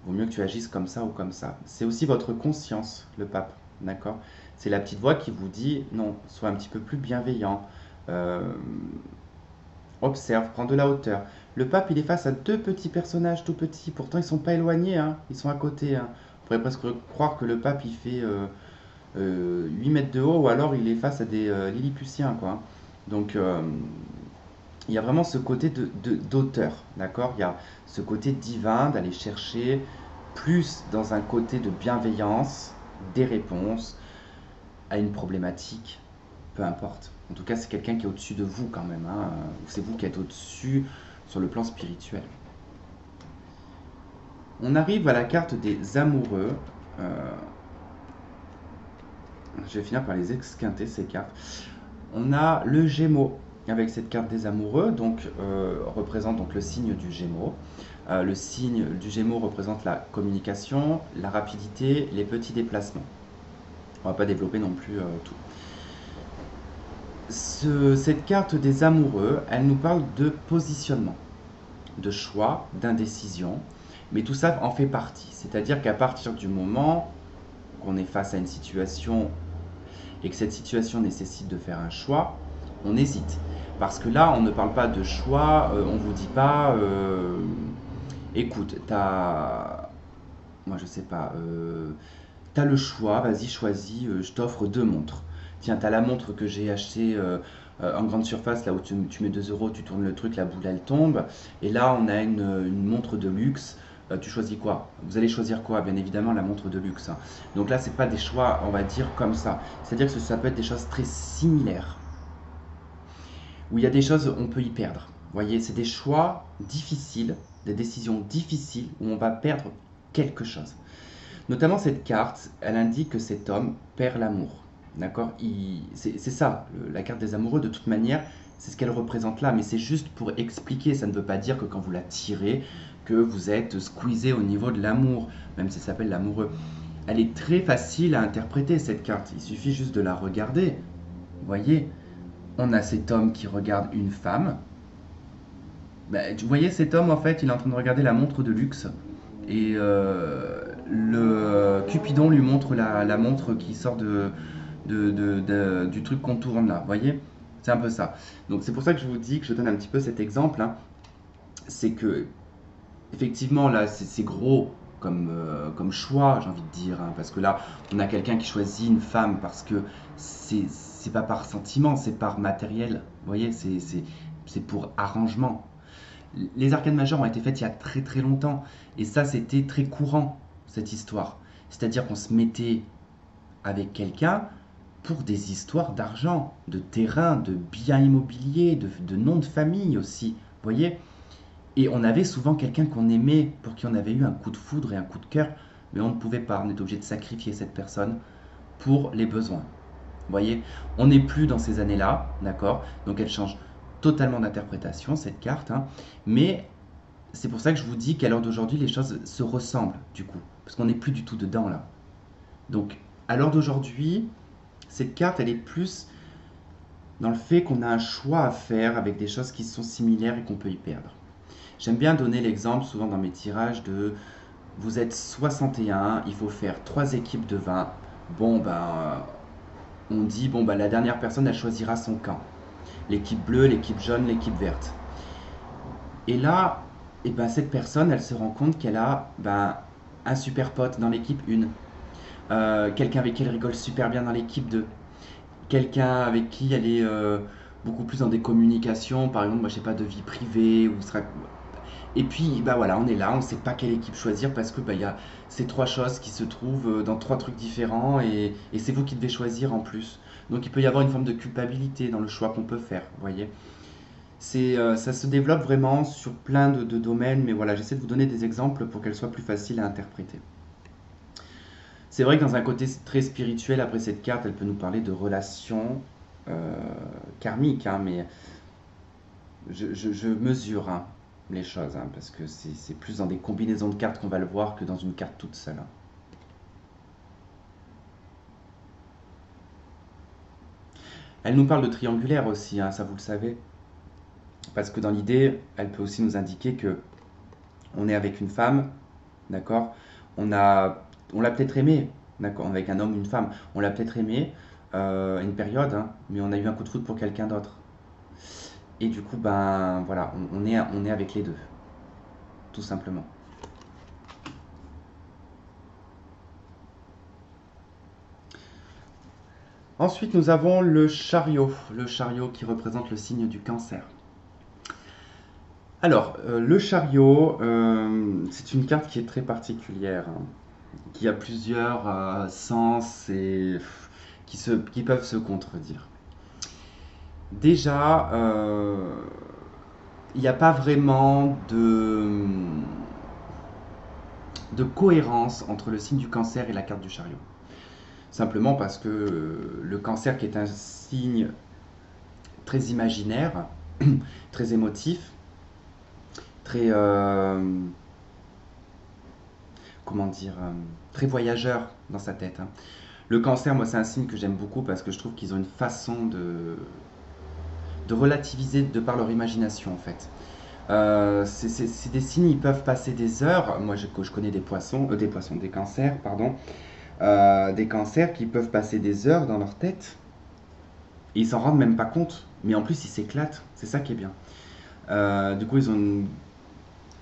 Vaut mieux que tu agisses comme ça ou comme ça. C'est aussi votre conscience, le pape. D'accord? C'est la petite voix qui vous dit non, sois un petit peu plus bienveillant. Observe, prends de la hauteur. Le pape, il est face à deux petits personnages tout petits. Pourtant, ils sont pas éloignés, ils sont à côté. On pourrait presque croire que le pape, il fait 8 mètres de haut, ou alors il est face à des Lilliputiens, quoi. Donc, il y a vraiment ce côté d'auteur, d'accord? Il y a ce côté divin d'aller chercher plus dans un côté de bienveillance, des réponses à une problématique, peu importe. En tout cas, c'est quelqu'un qui est au-dessus de vous quand même. C'est vous qui êtes au-dessus sur le plan spirituel. On arrive à la carte des amoureux. Je vais finir par les esquinter, ces cartes. On a le Gémeaux avec cette carte des amoureux, donc représente donc le signe du Gémeaux. Le signe du Gémeaux représente la communication, la rapidité, les petits déplacements. On va pas développer non plus tout. Cette carte des amoureux, elle nous parle de positionnement, de choix, d'indécision, mais tout ça en fait partie. C'est-à-dire qu'à partir du moment qu'on est face à une situation et que cette situation nécessite de faire un choix, on hésite. Parce que là, on ne parle pas de choix, on ne vous dit pas, écoute, moi je sais pas, t'as le choix, vas-y choisis, je t'offre 2 montres. Tiens, t'as la montre que j'ai achetée en grande surface, là où tu mets 2 euros, tu tournes le truc, la boule elle tombe. Et là, on a une montre de luxe. Tu choisis quoi? Vous allez choisir quoi? Bien évidemment, la montre de luxe. Donc là, c'est pas des choix, on va dire, comme ça. C'est-à-dire que ça peut être des choses très similaires. Où il y a des choses, on peut y perdre. Vous voyez, c'est des choix difficiles, des décisions difficiles où on va perdre quelque chose. Notamment cette carte, elle indique que cet homme perd l'amour. D'accord? C'est ça, la carte des amoureux, de toute manière, c'est ce qu'elle représente là, mais c'est juste pour expliquer. Ça ne veut pas dire que quand vous la tirez, que vous êtes squeezé au niveau de l'amour, même si ça s'appelle l'amoureux. Elle est très facile à interpréter, cette carte. Il suffit juste de la regarder. Vous voyez? On a cet homme qui regarde une femme. Vous voyez, cet homme, en fait, il est en train de regarder la montre de luxe. Et le Cupidon lui montre la montre qui sort du truc qu'on tourne là. Vous voyez? C'est un peu ça. Donc c'est pour ça que je vous dis que je donne un petit peu cet exemple, hein. C'est que, effectivement, là, c'est gros comme choix, j'ai envie de dire, hein, parce que là, on a quelqu'un qui choisit une femme parce que c'est pas par sentiment, c'est par matériel. Vous voyez, c'est pour arrangement. Les arcades majeures ont été faites il y a très très longtemps, et ça, c'était très courant, cette histoire. C'est-à-dire qu'on se mettait avec quelqu'un pour des histoires d'argent, de terrain, de biens immobiliers, de noms de famille aussi. Vous voyez? Et on avait souvent quelqu'un qu'on aimait, pour qui on avait eu un coup de foudre et un coup de cœur, mais on ne pouvait pas, on était obligé de sacrifier cette personne pour les besoins. Vous voyez, on n'est plus dans ces années-là, d'accord? Donc elle change totalement d'interprétation, cette carte, hein. Mais c'est pour ça que je vous dis qu'à l'heure d'aujourd'hui, les choses se ressemblent, du coup. Parce qu'on n'est plus du tout dedans, là. Donc, à l'heure d'aujourd'hui, cette carte, elle est plus dans le fait qu'on a un choix à faire avec des choses qui sont similaires et qu'on peut y perdre. J'aime bien donner l'exemple, souvent dans mes tirages, de vous êtes 61, il faut faire 3 équipes de 20. Bon, on dit, bon, la dernière personne, elle choisira son camp. L'équipe bleue, l'équipe jaune, l'équipe verte. Et là, cette personne, elle se rend compte qu'elle a un super pote dans l'équipe 1. Quelqu'un avec qui elle rigole super bien dans l'équipe 2. Quelqu'un avec qui elle est beaucoup plus dans des communications, par exemple, moi, je sais pas, de vie privée. Et puis, voilà, on est là, on ne sait pas quelle équipe choisir parce que il y a ces trois choses qui se trouvent dans trois trucs différents et c'est vous qui devez choisir en plus. Donc il peut y avoir une forme de culpabilité dans le choix qu'on peut faire, vous voyez. Ça se développe vraiment sur plein de domaines, mais voilà, j'essaie de vous donner des exemples pour qu'elles soient plus faciles à interpréter. C'est vrai que dans un côté très spirituel, après cette carte, elle peut nous parler de relations karmiques, hein, mais je mesure, hein, les choses, hein, parce que c'est plus dans des combinaisons de cartes qu'on va le voir que dans une carte toute seule, hein. Elle nous parle de triangulaire aussi, hein, ça vous le savez, parce que dans l'idée, elle peut aussi nous indiquer que on est avec une femme, d'accord? On l'a peut-être aimé, d'accord? Avec un homme ou une femme, on l'a peut-être aimé à une période, hein, mais on a eu un coup de foudre pour quelqu'un d'autre. Et du coup, voilà, on est avec les deux, tout simplement. Ensuite, nous avons le chariot qui représente le signe du cancer. Alors, le chariot, c'est une carte qui est très particulière, hein, qui a plusieurs sens et qui peuvent se contredire. Déjà, il n'y a pas vraiment de cohérence entre le signe du cancer et la carte du chariot. Simplement parce que le cancer, qui est un signe très imaginaire, très émotif, très, comment dire, très voyageur dans sa tête, hein. Le cancer, moi, c'est un signe que j'aime beaucoup parce que je trouve qu'ils ont une façon de relativiser de par leur imagination, en fait. C'est des signes, ils peuvent passer des heures. Moi, je connais des cancers, pardon, des cancers qui peuvent passer des heures dans leur tête et ils s'en rendent même pas compte. Mais en plus, ils s'éclatent. C'est ça qui est bien. Du coup, ils ont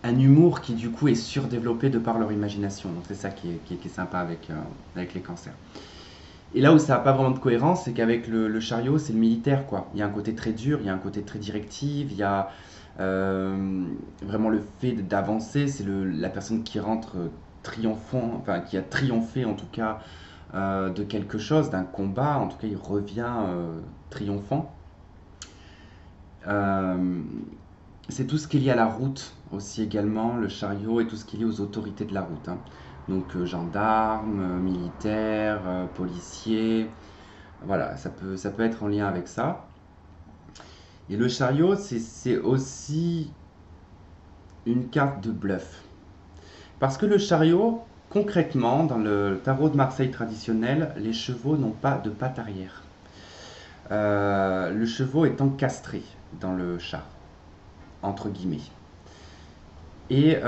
un humour qui, du coup, est surdéveloppé de par leur imagination. Donc, c'est ça qui est sympa avec les cancers. Et là où ça n'a pas vraiment de cohérence, c'est qu'avec le chariot, c'est le militaire, quoi. Il y a un côté très dur, il y a un côté très directif, il y a vraiment le fait d'avancer, c'est la personne qui rentre triomphant, enfin qui a triomphé en tout cas de quelque chose, d'un combat, en tout cas il revient triomphant. Euh, c'est tout ce qui est lié à la route aussi également, le chariot et tout ce qui est lié aux autorités de la route, hein. Donc gendarmes, militaires, policiers, voilà, ça peut être en lien avec ça. Et le chariot, c'est aussi une carte de bluff. Parce que le chariot, concrètement, dans le tarot de Marseille traditionnel, les chevaux n'ont pas de patte arrière. le chevaux étant castré dans le char, entre guillemets. Et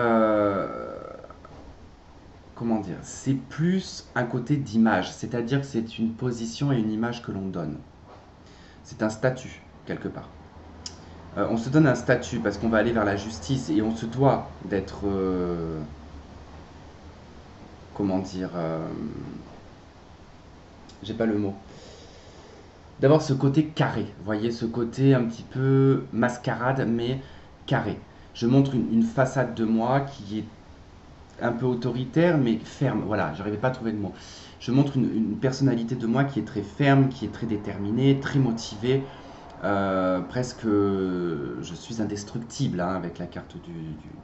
comment dire, c'est plus un côté d'image, c'est-à-dire que c'est une position et une image que l'on donne. C'est un statut, quelque part. On se donne un statut parce qu'on va aller vers la justice et on se doit d'être, comment dire, j'ai pas le mot, d'avoir ce côté carré, vous voyez, ce côté un petit peu mascarade, mais carré. Je montre une façade de moi qui est un peu autoritaire, mais ferme. Voilà, j'arrivais pas à trouver le mot. Je montre une personnalité de moi qui est très ferme, qui est très déterminée, très motivée. Presque, je suis indestructible hein, avec la carte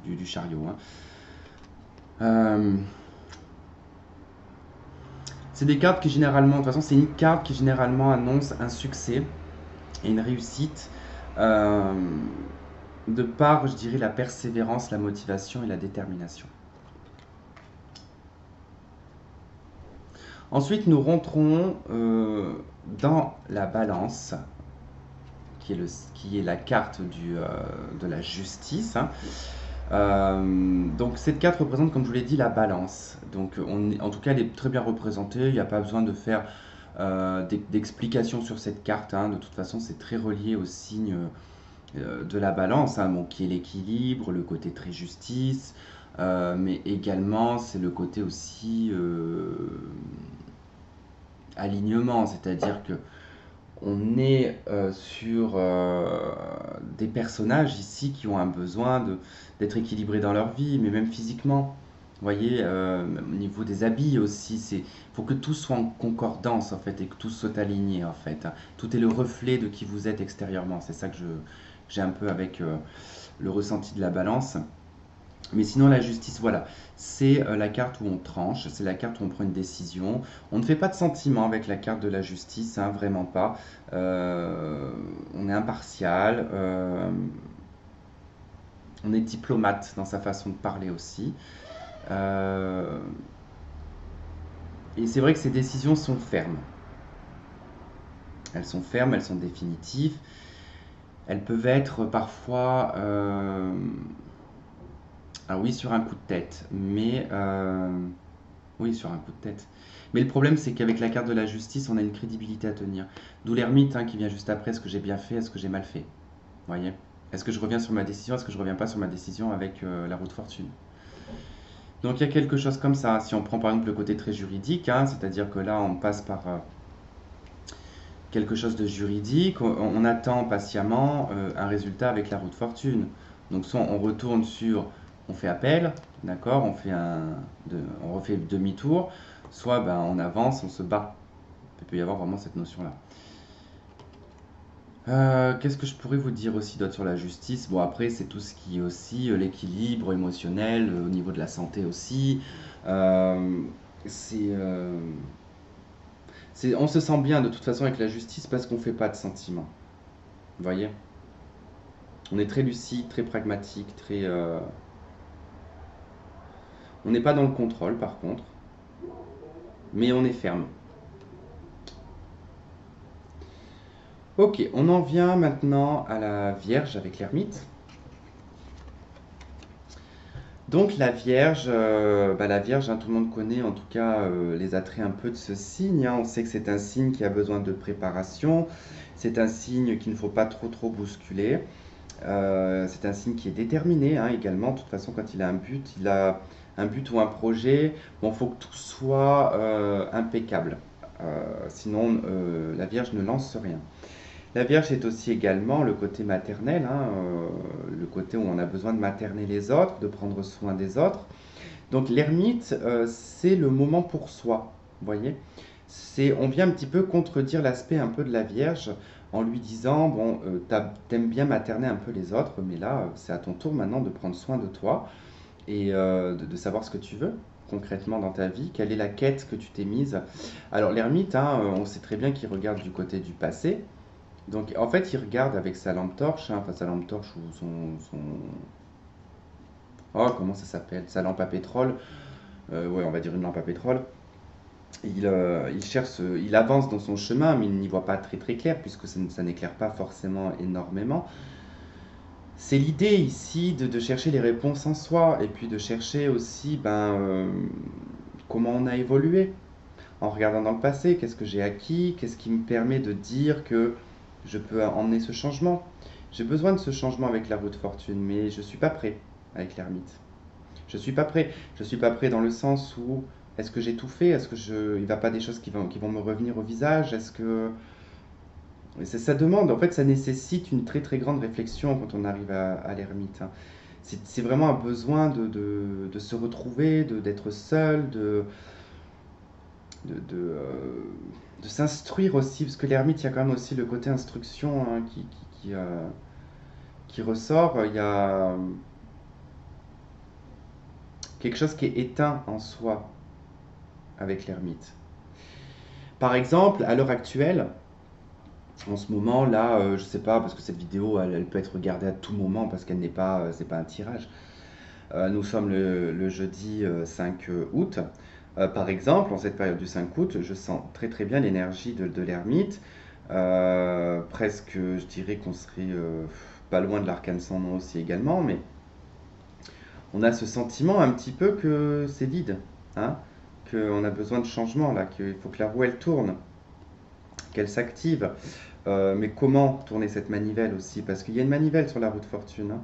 du chariot. Hein. Euh, c'est des cartes qui généralement, de toute façon, c'est une carte qui généralement annonce un succès et une réussite euh, de par, je dirais, la persévérance, la motivation et la détermination. Ensuite, nous rentrons dans la balance, qui est la carte de la justice. Hein. Donc cette carte représente, comme je vous l'ai dit, la balance. Donc en tout cas, elle est très bien représentée. Il n'y a pas besoin de faire d'explications sur cette carte. Hein. De toute façon, c'est très relié au signe de la balance, hein, bon, qui est l'équilibre, le côté très justice, mais également c'est le côté aussi alignement, c'est-à-dire que on est sur des personnages ici qui ont un besoin d'être équilibrés dans leur vie, mais même physiquement. Vous voyez, au niveau des habits aussi, il faut que tout soit en concordance en fait et que tout soit aligné en fait. Hein. Tout est le reflet de qui vous êtes extérieurement. C'est ça que j'ai un peu avec le ressenti de la balance. Mais sinon, la justice, voilà, c'est la carte où on tranche, c'est la carte où on prend une décision. On ne fait pas de sentiment avec la carte de la justice, hein, vraiment pas. On est impartial, on est diplomate dans sa façon de parler aussi. Euh, et c'est vrai que ces décisions sont fermes. Elles sont fermes, elles sont définitives. Elles peuvent être parfois ah oui, sur un coup de tête, mais oui, sur un coup de tête. Mais le problème, c'est qu'avec la carte de la justice, on a une crédibilité à tenir. D'où l'ermite hein, qui vient juste après. Est-ce que j'ai bien fait? Est-ce que j'ai mal fait? Vous voyez? Est-ce que je reviens sur ma décision? Est-ce que je reviens pas sur ma décision avec la roue de fortune? Donc il y a quelque chose comme ça. Si on prend par exemple le côté très juridique, hein, c'est-à-dire que là, on passe par quelque chose de juridique, on attend patiemment un résultat avec la roue de fortune. Donc soit on retourne sur, on fait appel, d'accord, on refait demi-tour, soit ben, on avance, on se bat. Il peut y avoir vraiment cette notion-là. Qu'est-ce que je pourrais vous dire aussi d'autre sur la justice? Bon après c'est tout ce qui est aussi l'équilibre émotionnel, au niveau de la santé aussi. Euh, c'est on se sent bien de toute façon avec la justice parce qu'on ne fait pas de sentiments. Vous voyez? On est très lucide, très pragmatique, très. On n'est pas dans le contrôle par contre, mais on est ferme. Ok, on en vient maintenant à la Vierge avec l'ermite. Donc la Vierge, hein, tout le monde connaît en tout cas les attraits un peu de ce signe. Hein. On sait que c'est un signe qui a besoin de préparation. C'est un signe qu'il ne faut pas trop bousculer. C'est un signe qui est déterminé hein, également. De toute façon, quand il a un but ou un projet. Bon, il faut que tout soit impeccable. Sinon, la Vierge ne lance rien. La Vierge est aussi également le côté maternel, hein, le côté où on a besoin de materner les autres, de prendre soin des autres. Donc l'ermite, c'est le moment pour soi, vous voyez. On vient un petit peu contredire l'aspect un peu de la Vierge en lui disant, bon, t'aimes bien materner un peu les autres, mais là, c'est à ton tour maintenant de prendre soin de toi et de savoir ce que tu veux concrètement dans ta vie, quelle est la quête que tu t'es mise. Alors l'ermite, hein, on sait très bien qu'il regarde du côté du passé, donc en fait il regarde avec sa lampe torche, hein, enfin sa lampe torche ou oh comment ça s'appelle? Sa lampe à pétrole, ouais on va dire une lampe à pétrole, il cherche, il avance dans son chemin, mais il n'y voit pas très très clair, puisque ça n'éclaire pas forcément énormément. C'est l'idée ici de chercher les réponses en soi, et puis de chercher aussi comment on a évolué en regardant dans le passé, qu'est-ce que j'ai acquis, qu'est-ce qui me permet de dire que je peux emmener ce changement. J'ai besoin de ce changement avec la roue de fortune, mais je ne suis pas prêt avec l'ermite. Je suis pas prêt. Je suis pas prêt dans le sens où est-ce que j'ai tout fait? Est-ce que il va pas des choses qui vont me revenir au visage? Est-ce que ça demande, en fait, ça nécessite une très très grande réflexion quand on arrive à l'ermite, hein. C'est vraiment un besoin de se retrouver, d'être seul, de, de, euh, de s'instruire aussi, parce que l'ermite, il y a quand même aussi le côté instruction, hein, qui ressort. Il y a quelque chose qui est éteint en soi avec l'ermite. Par exemple, à l'heure actuelle, en ce moment là, je sais pas, parce que cette vidéo, elle peut être regardée à tout moment parce qu'elle n'est pas, c'est pas un tirage. Nous sommes le jeudi 5 août. Par exemple, en cette période du 5 août, je sens très très bien l'énergie de l'ermite. Presque, je dirais qu'on serait pas loin de l'arcane sans nom aussi également, mais on a ce sentiment un petit peu que c'est vide, hein, qu'on a besoin de changement là, qu'il faut que la roue elle tourne, qu'elle s'active. Mais comment tourner cette manivelle aussi? Parce qu'il y a une manivelle sur la roue de fortune, hein,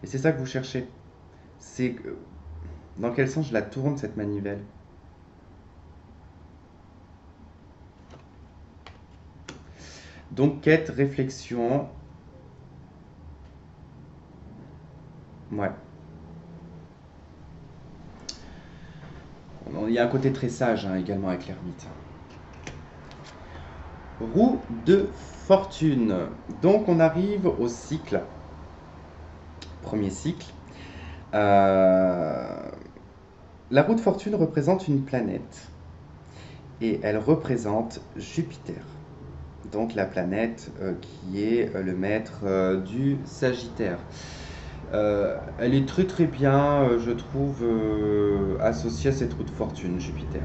et c'est ça que vous cherchez. C'est dans quel sens je la tourne cette manivelle? Donc quête, réflexion, ouais. Il y a un côté très sage, hein, également avec l'ermite. Roue de fortune. Donc on arrive au cycle, premier cycle. Euh, la roue de fortune représente une planète et elle représente Jupiter. Donc la planète qui est le maître du Sagittaire. Elle est très très bien, je trouve, associée à cette roue de fortune, Jupiter.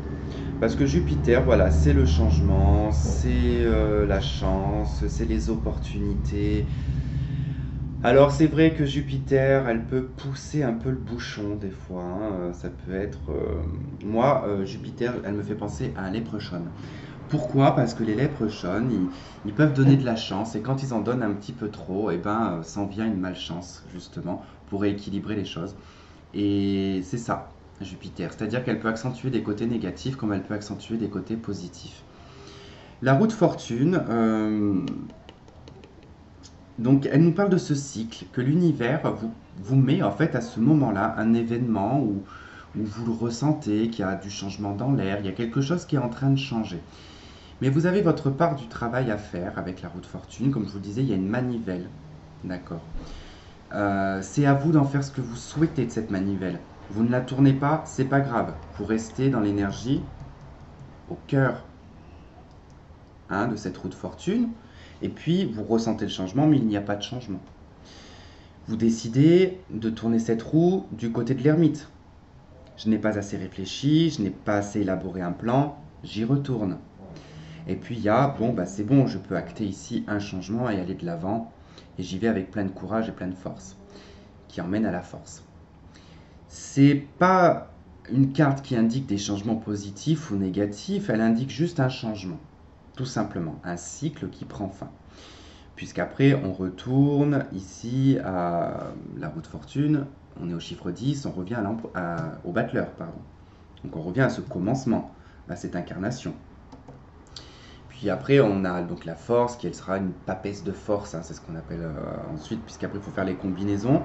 Parce que Jupiter, voilà, c'est le changement, c'est la chance, c'est les opportunités. Alors c'est vrai que Jupiter, elle peut pousser un peu le bouchon des fois, hein. Ça peut être... Moi, Jupiter, elle me fait penser à un léprechaun. Pourquoi? Parce que les léprechauns, ils peuvent donner de la chance et quand ils en donnent un petit peu trop, eh ben, s'en vient une malchance, justement, pour rééquilibrer les choses. Et c'est ça, Jupiter. C'est-à-dire qu'elle peut accentuer des côtés négatifs comme elle peut accentuer des côtés positifs. La roue de fortune, donc elle nous parle de ce cycle que l'univers vous met en fait à ce moment-là, un événement où vous le ressentez, qu'il y a du changement dans l'air, il y a quelque chose qui est en train de changer. Mais vous avez votre part du travail à faire avec la roue de fortune. Comme je vous le disais, il y a une manivelle. D'accord. C'est à vous d'en faire ce que vous souhaitez de cette manivelle. Vous ne la tournez pas, c'est pas grave. Vous restez dans l'énergie, au cœur, hein, de cette roue de fortune. Et puis, vous ressentez le changement, mais il n'y a pas de changement. Vous décidez de tourner cette roue du côté de l'ermite. Je n'ai pas assez réfléchi, je n'ai pas assez élaboré un plan, j'y retourne. Et puis il y a, bon, bah c'est bon, je peux acter ici un changement et aller de l'avant. Et j'y vais avec plein de courage et plein de force, qui emmène à la force. C'est pas une carte qui indique des changements positifs ou négatifs, elle indique juste un changement, tout simplement, un cycle qui prend fin. Puisqu'après, on retourne ici à la roue de fortune, on est au chiffre 10, on revient au battleur, pardon. Donc on revient à ce commencement, à cette incarnation. Puis après, on a donc la force, qui elle sera une papesse de force, hein, c'est ce qu'on appelle ensuite, puisqu'après il faut faire les combinaisons.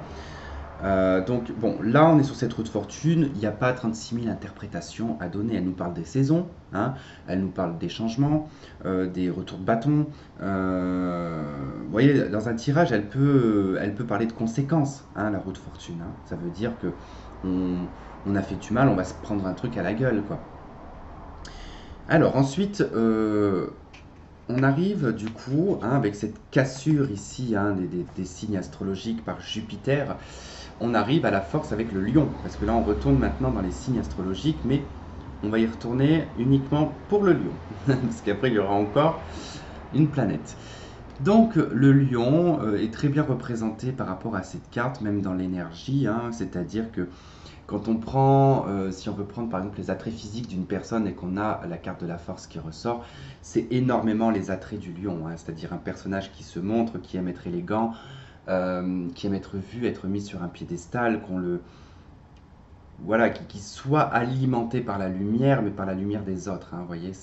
Donc bon, là on est sur cette roue de fortune, il n'y a pas 36 000 interprétations à donner, elle nous parle des saisons, hein, elle nous parle des changements, des retours de bâton. Vous voyez, dans un tirage, elle peut parler de conséquences, hein, la roue de fortune, hein. Ça veut dire que on a fait du mal, on va se prendre un truc à la gueule, quoi. Alors ensuite, on arrive du coup, hein, avec cette cassure ici, hein, des signes astrologiques par Jupiter, on arrive à la force avec le lion, parce que là on retourne maintenant dans les signes astrologiques, mais on va y retourner uniquement pour le lion, parce qu'après il y aura encore une planète. Donc le lion est très bien représenté par rapport à cette carte, même dans l'énergie, hein, c'est-à-dire que quand on prend, si on veut prendre par exemple les attraits physiques d'une personne et qu'on a la carte de la force qui ressort, c'est énormément les attraits du lion, hein, c'est-à-dire un personnage qui se montre, qui aime être élégant, qui aime être vu, être mis sur un piédestal, voilà, qui soit alimenté par la lumière, mais par la lumière des autres, hein, vous voyez,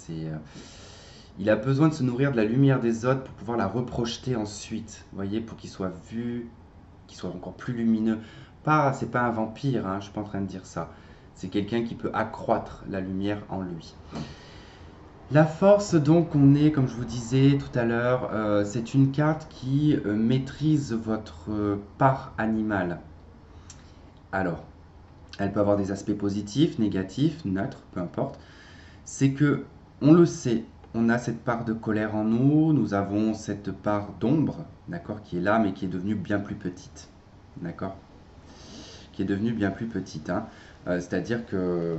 il a besoin de se nourrir de la lumière des autres pour pouvoir la reprojeter ensuite, vous voyez, pour qu'il soit vu, qu'il soit encore plus lumineux. C'est pas un vampire, hein, je suis pas en train de dire ça. C'est quelqu'un qui peut accroître la lumière en lui. La force, donc, comme je vous disais tout à l'heure, c'est une carte qui maîtrise votre part animale. Alors, elle peut avoir des aspects positifs, négatifs, neutres, peu importe. C'est que, on le sait, on a cette part de colère en nous, nous avons cette part d'ombre, d'accord, qui est là, mais qui est devenue bien plus petite, d'accord, qui est devenue bien plus petite, hein. C'est-à-dire que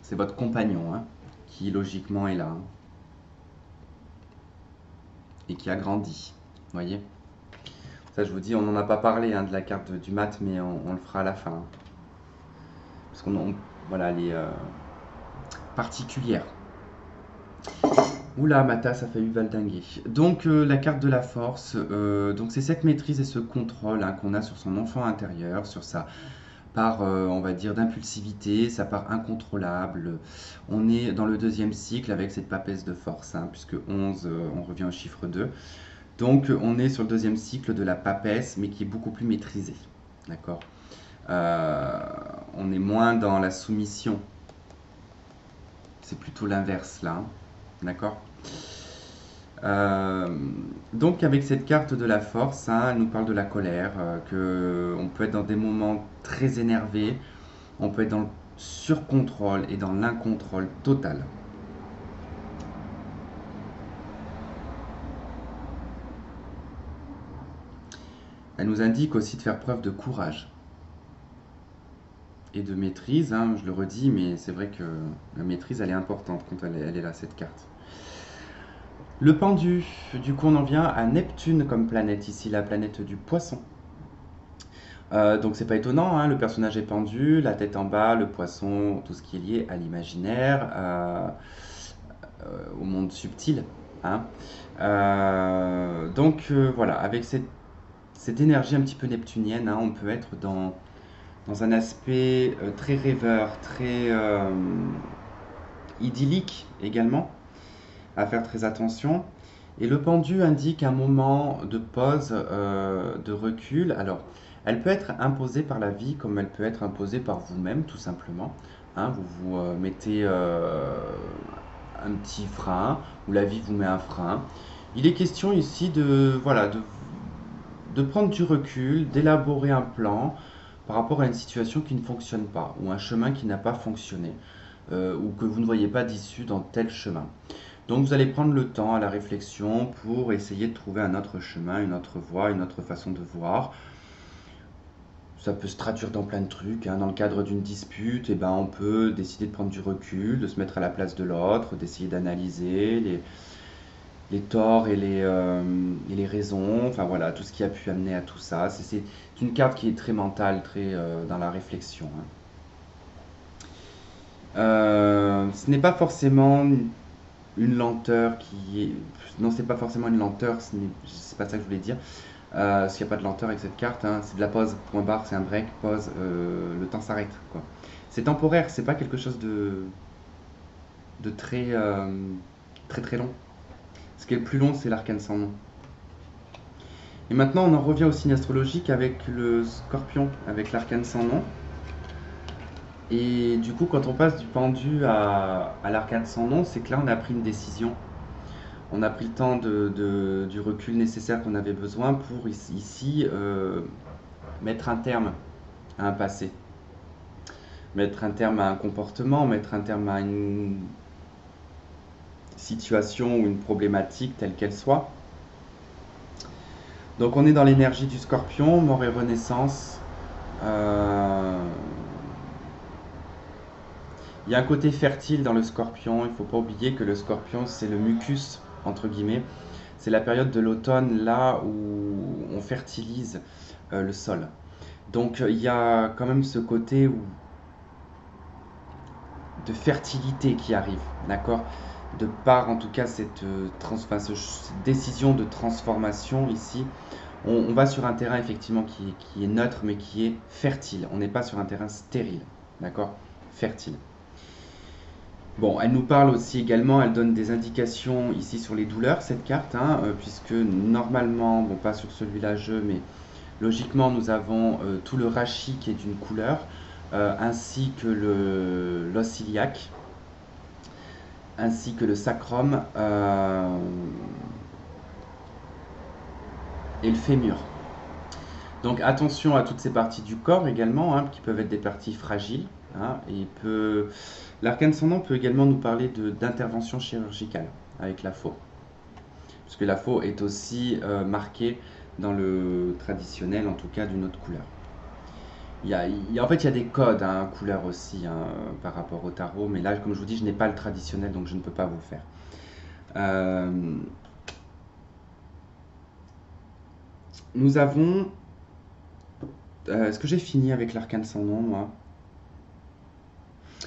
c'est votre compagnon, hein, qui logiquement est là, hein, et qui a grandi, vous voyez. Ça, je vous dis, on n'en a pas parlé, hein, de la carte du mat, mais on le fera à la fin, hein. Parce voilà, elle est particulière. Oula, Mata, ça a failli valdinguer. Donc, la carte de la force, donc c'est cette maîtrise et ce contrôle, hein, qu'on a sur son enfant intérieur, sur sa part, on va dire, d'impulsivité, sa part incontrôlable. On est dans le deuxième cycle avec cette papesse de force, hein, puisque 11, on revient au chiffre 2. Donc, on est sur le deuxième cycle de la papesse, mais qui est beaucoup plus maîtrisé. D'accord. On est moins dans la soumission. C'est plutôt l'inverse, là, hein. D'accord. Donc avec cette carte de la force, hein, elle nous parle de la colère, qu'on peut être dans des moments très énervés, on peut être dans le surcontrôle et dans l'incontrôle total. Elle nous indique aussi de faire preuve de courage et de maîtrise, hein, je le redis, mais c'est vrai que la maîtrise, elle est importante quand elle est là, cette carte. Le pendu, du coup on en vient à Neptune comme planète, ici la planète du poisson. Donc c'est pas étonnant, hein, le personnage est pendu, la tête en bas, le poisson, tout ce qui est lié à l'imaginaire, au monde subtil, hein. Voilà, avec cette énergie un petit peu neptunienne, hein, on peut être dans un aspect très rêveur, très idyllique également, à faire très attention. Et le pendu indique un moment de pause, de recul. Alors, elle peut être imposée par la vie comme elle peut être imposée par vous-même, tout simplement, hein. Vous vous mettez un petit frein, ou la vie vous met un frein. Il est question ici voilà, de prendre du recul, d'élaborer un plan par rapport à une situation qui ne fonctionne pas, ou un chemin qui n'a pas fonctionné, ou que vous ne voyez pas d'issue dans tel chemin. Donc vous allez prendre le temps à la réflexion pour essayer de trouver un autre chemin, une autre voie, une autre façon de voir. Ça peut se traduire dans plein de trucs, hein. Dans le cadre d'une dispute, eh ben, on peut décider de prendre du recul, de se mettre à la place de l'autre, d'essayer d'analyser les torts et les raisons, enfin voilà, tout ce qui a pu amener à tout ça. C'est une carte qui est très mentale, très dans la réflexion, hein. Ce n'est pas forcément une lenteur qui est... Non, c'est pas forcément une lenteur, c'est pas ça que je voulais dire. Parce qu'il n'y a pas de lenteur avec cette carte, hein. C'est de la pause, point barre, c'est un break, pause, le temps s'arrête, quoi. C'est temporaire, c'est pas quelque chose de très, très très long. Ce qui est le plus long, c'est l'arcane sans nom. Et maintenant, on en revient au signe astrologique avec le scorpion, avec l'arcane sans nom. Et du coup, quand on passe du pendu à l'arcane sans nom, c'est que là, on a pris une décision. On a pris le temps du recul nécessaire qu'on avait besoin pour ici mettre un terme à un passé. Mettre un terme à un comportement, mettre un terme à une situation ou une problématique telle qu'elle soit. Donc on est dans l'énergie du scorpion, mort et renaissance. Il y a un côté fertile dans le scorpion. Il ne faut pas oublier que le scorpion, c'est le mucus, entre guillemets. C'est la période de l'automne, là où on fertilise le sol. Donc il y a quand même ce côté de fertilité qui arrive, d'accord? De par en tout cas cette décision de transformation ici, on va sur un terrain effectivement qui est neutre mais qui est fertile. On n'est pas sur un terrain stérile, d'accord? Fertile. Bon, elle nous parle aussi également, elle donne des indications ici sur les douleurs, cette carte, hein, puisque normalement, bon pas sur celui-là mais logiquement nous avons tout le rachis qui est d'une couleur, ainsi que l'os iliaque, ainsi que le sacrum et le fémur. Donc attention à toutes ces parties du corps également, hein, qui peuvent être des parties fragiles. Hein, et l'arcane sans nom peut également nous parler d'intervention chirurgicale avec la faux. Parce que la faux est aussi marquée dans le traditionnel, en tout cas d'une autre couleur. En fait, il y a des codes hein, couleurs aussi hein, par rapport au tarot, mais là, comme je vous dis, je n'ai pas le traditionnel, donc je ne peux pas vous le faire. Nous avons... Est-ce que j'ai fini avec l'arcane sans nom, moi?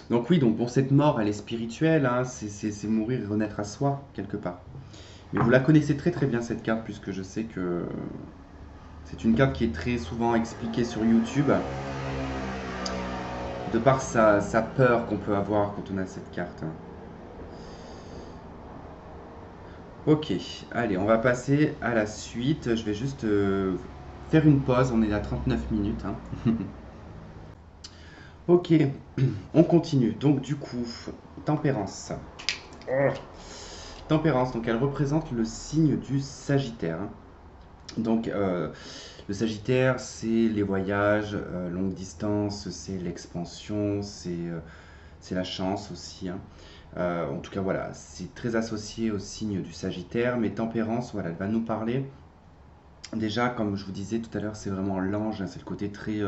Donc oui, donc pour cette mort, elle est spirituelle, hein, c'est mourir et renaître à soi, quelque part. Mais vous la connaissez très très bien cette carte, puisque je sais que c'est une carte qui est très souvent expliquée sur YouTube, de par sa peur qu'on peut avoir quand on a cette carte. Ok, allez, on va passer à la suite. Je vais juste faire une pause, on est à 39 minutes. Hein. Ok, on continue. Donc du coup, tempérance. Tempérance, donc elle représente le signe du Sagittaire. Hein. Donc le Sagittaire, c'est les voyages, longue distance, c'est l'expansion, c'est la chance aussi. Hein. En tout cas, voilà, c'est très associé au signe du Sagittaire, mais Tempérance, voilà, elle va nous parler. Déjà, comme je vous disais tout à l'heure, c'est vraiment l'ange, hein, c'est le côté très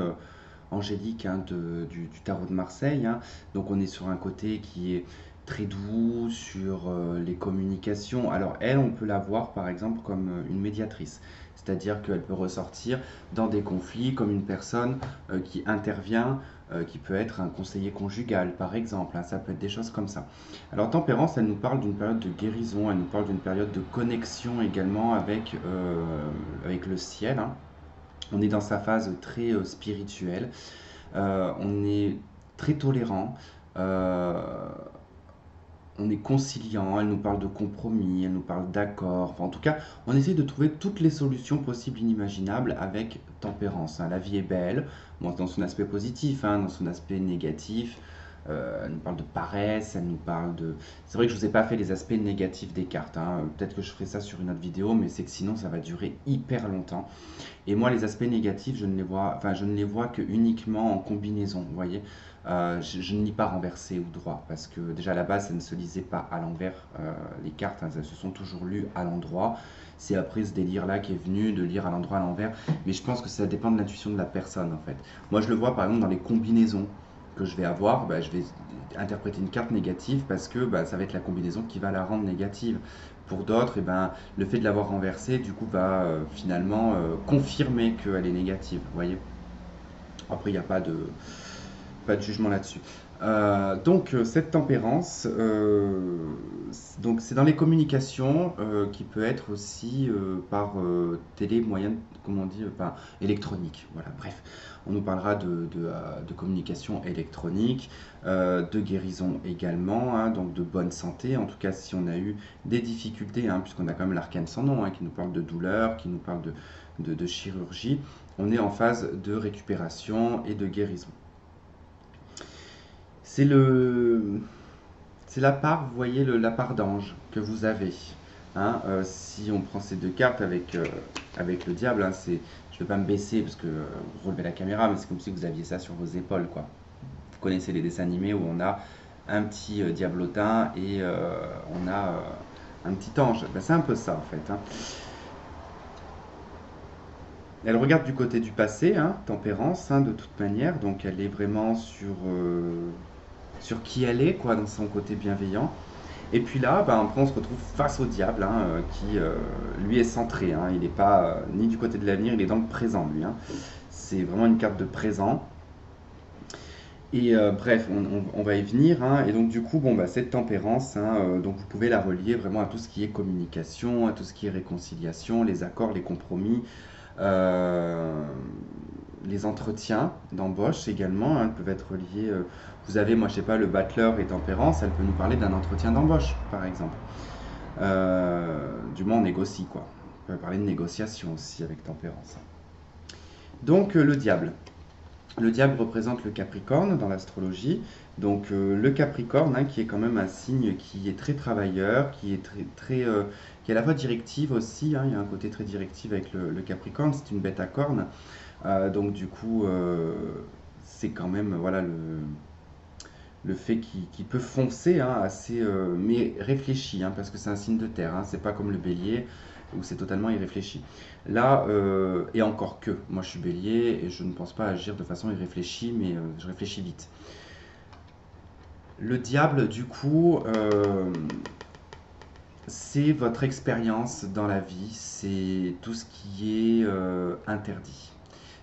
angélique hein, du tarot de Marseille. Hein. Donc on est sur un côté qui est très doux, sur les communications. Alors elle, on peut la voir par exemple comme une médiatrice. C'est-à-dire qu'elle peut ressortir dans des conflits comme une personne qui intervient, qui peut être un conseiller conjugal par exemple. Hein. Ça peut être des choses comme ça. Alors Tempérance, elle nous parle d'une période de guérison, elle nous parle d'une période de connexion également avec le ciel. Hein. On est dans sa phase très spirituelle, on est très tolérant, on est conciliant, elle nous parle de compromis, elle nous parle d'accord. Enfin, en tout cas, on essaie de trouver toutes les solutions possibles et inimaginables avec tempérance. Hein. La vie est belle, bon, dans son aspect positif, hein, dans son aspect négatif. Elle nous parle de paresse, elle nous parle de... C'est vrai que je ne vous ai pas fait les aspects négatifs des cartes. Hein. Peut-être que je ferai ça sur une autre vidéo, mais c'est que sinon ça va durer hyper longtemps. Et moi, les aspects négatifs, je ne les vois que uniquement en combinaison. Vous voyez, je ne lis pas renversé ou droit parce que déjà à la base, ça ne se lisait pas à l'envers. Les cartes, hein, elles se sont toujours lues à l'endroit. C'est après ce délire-là qui est venu de lire à l'endroit, à l'envers. Mais je pense que ça dépend de l'intuition de la personne en fait. Moi, je le vois par exemple dans les combinaisons que je vais avoir, je vais interpréter une carte négative parce que ça va être la combinaison qui va la rendre négative. Pour d'autres, le fait de l'avoir renversée, du coup, va finalement confirmer qu'elle est négative. Vous voyez. Après, il n'y a pas de jugement là-dessus. Donc, cette tempérance, donc c'est dans les communications qui peut être aussi par télé, moyen, comment on dit, électronique. Voilà, bref. On nous parlera de communication électronique, de guérison également, hein, donc de bonne santé. En tout cas, si on a eu des difficultés, hein, puisqu'on a quand même l'arcane sans nom, hein, qui nous parle de douleur, qui nous parle de chirurgie, on est en phase de récupération et de guérison. C'est la part, vous voyez, la part d'ange que vous avez. Hein, si on prend ces deux cartes avec le diable, hein, je ne vais pas me baisser parce que vous relevez la caméra, mais c'est comme si vous aviez ça sur vos épaules, quoi. Vous connaissez les dessins animés où on a un petit diablotin et on a un petit ange. C'est un peu ça en fait. Hein. Elle regarde du côté du passé, hein, tempérance, hein, de toute manière, donc elle est vraiment sur sur qui elle est, quoi, dans son côté bienveillant. Et puis là, ben, après, on se retrouve face au diable, hein, qui, lui, est centré, hein. Il n'est pas ni du côté de l'avenir, il est dans le présent, lui, hein. C'est vraiment une carte de présent. Et bref, on va y venir, hein. Et donc du coup, bon, bah, cette tempérance, hein, donc vous pouvez la relier vraiment à tout ce qui est communication, à tout ce qui est réconciliation, les accords, les compromis, euh, les entretiens d'embauche également, hein, peuvent être reliés. Vous avez, moi je sais pas, le battleur et tempérance, elle peut nous parler d'un entretien d'embauche, par exemple. Du moins, on négocie, quoi. On peut parler de négociation aussi avec tempérance. Donc, le diable. Le diable représente le Capricorne dans l'astrologie. Donc le Capricorne, hein, qui est quand même un signe qui est très travailleur, qui est qui est à la fois directive aussi, hein. Il y a un côté très directif avec le Capricorne. C'est une bête à cornes. Donc du coup, c'est quand même voilà le fait qu'il peut foncer, hein, assez, mais réfléchi, hein, parce que c'est un signe de terre, hein. C'est pas comme le Bélier où c'est totalement irréfléchi. Là, et encore que, moi je suis Bélier et je ne pense pas agir de façon irréfléchie, mais je réfléchis vite. Le diable, du coup, c'est votre expérience dans la vie, c'est tout ce qui est interdit.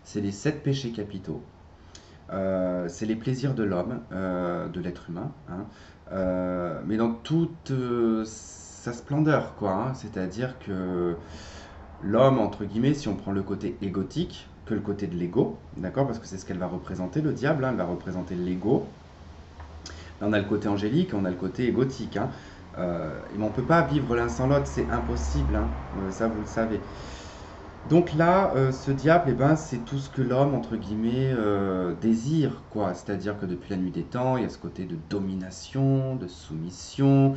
C'est les 7 péchés capitaux. C'est les plaisirs de l'homme, de l'être humain, hein, mais dans toute sa splendeur, quoi, hein. C'est-à-dire que l'homme, entre guillemets, si on prend le côté égotique, que le côté de l'ego, d'accord, parce que c'est ce qu'elle va représenter, le diable, hein, elle va représenter l'ego. Là, on a le côté angélique, on a le côté égotique, hein. Et on ne peut pas vivre l'un sans l'autre, c'est impossible, hein. Ça vous le savez. Donc là, ce diable, eh ben, c'est tout ce que l'homme, entre guillemets, désire, quoi. C'est-à-dire que depuis la nuit des temps, il y a ce côté de domination, de soumission.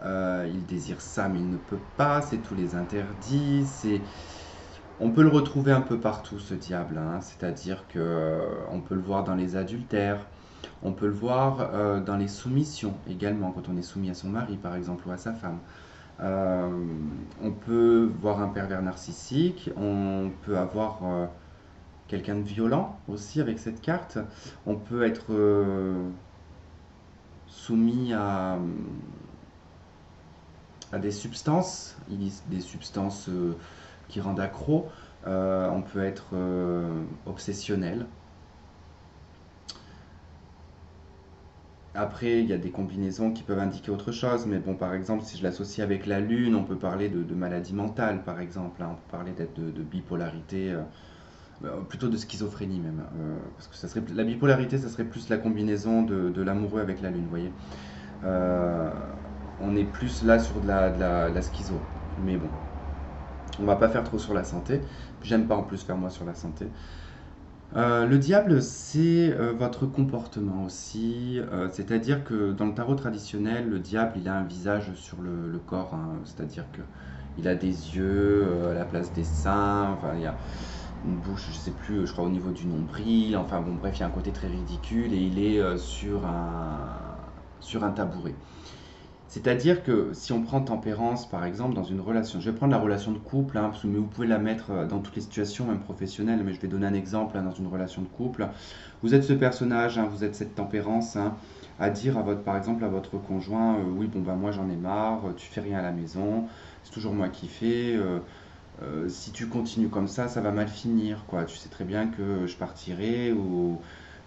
Il désire ça, mais il ne peut pas. C'est tous les interdits. On peut le retrouver un peu partout, ce diable, hein. C'est-à-dire que on peut le voir dans les adultères. On peut le voir dans les soumissions également, quand on est soumis à son mari, par exemple, ou à sa femme. Euh, on peut voir un pervers narcissique, on peut avoir quelqu'un de violent aussi avec cette carte. On peut être soumis à des substances, des substances qui rendent accro. On peut être obsessionnel. Après, il y a des combinaisons qui peuvent indiquer autre chose, mais bon, par exemple, si je l'associe avec la Lune, on peut parler de maladie mentale, par exemple, hein. On peut parler d'être de bipolarité, plutôt de schizophrénie même, parce que ça serait, la bipolarité, ça serait plus la combinaison de l'amoureux avec la Lune, vous voyez. Euh, on est plus là sur de la schizo, mais bon, on va pas faire trop sur la santé. J'aime pas en plus faire moi sur la santé. Le diable, c'est votre comportement aussi. C'est-à-dire que dans le tarot traditionnel, le diable, il a un visage sur le corps, hein. C'est-à-dire que il a des yeux à la place des seins. Enfin, il y a une bouche, je sais plus, je crois au niveau du nombril. Enfin bon, bref, il y a un côté très ridicule et il est sur un tabouret. C'est-à-dire que si on prend tempérance, par exemple, dans une relation, je vais prendre la relation de couple, hein, mais vous pouvez la mettre dans toutes les situations, même professionnelles, mais je vais donner un exemple, hein, dans une relation de couple. Vous êtes ce personnage, hein, vous êtes cette tempérance, hein, à dire à votre, par exemple, à votre conjoint, oui, bon, bah moi j'en ai marre, tu fais rien à la maison, c'est toujours moi qui fais, si tu continues comme ça va mal finir, quoi. Tu sais très bien que je partirai, ou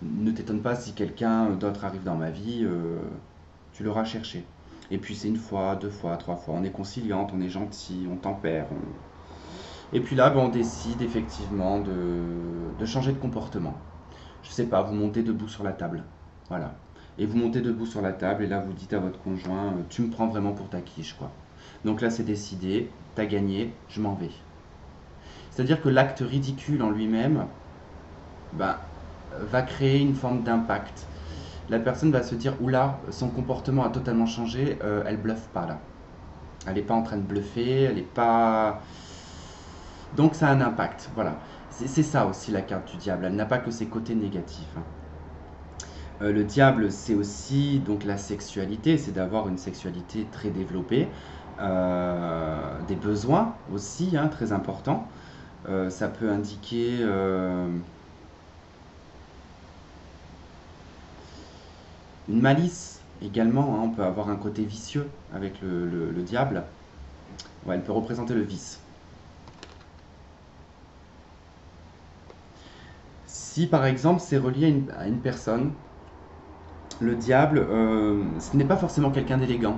ne t'étonne pas si quelqu'un d'autre arrive dans ma vie, tu l'auras cherché. Et puis c'est une fois, deux fois, trois fois. On est conciliante, on est gentil, on tempère. Et puis là, ben, on décide effectivement de changer de comportement. Je sais pas, vous montez debout sur la table. Voilà. Et vous montez debout sur la table et là vous dites à votre conjoint, tu me prends vraiment pour ta quiche, quoi. Donc là c'est décidé, t'as gagné, je m'en vais. C'est-à-dire que l'acte ridicule en lui-même, ben, va créer une forme d'impact. La personne va se dire, oula, son comportement a totalement changé, elle bluffe pas là. Elle n'est pas en train de bluffer, elle n'est pas... Donc ça a un impact, voilà. C'est ça aussi la carte du diable, elle n'a pas que ses côtés négatifs, hein. Le diable, c'est aussi donc la sexualité, c'est d'avoir une sexualité très développée, des besoins aussi, hein, très importants. Ça peut indiquer une malice également, hein. On peut avoir un côté vicieux avec le diable. Ouais, elle peut représenter le vice. Si par exemple c'est relié à une personne, le diable, ce n'est pas forcément quelqu'un d'élégant.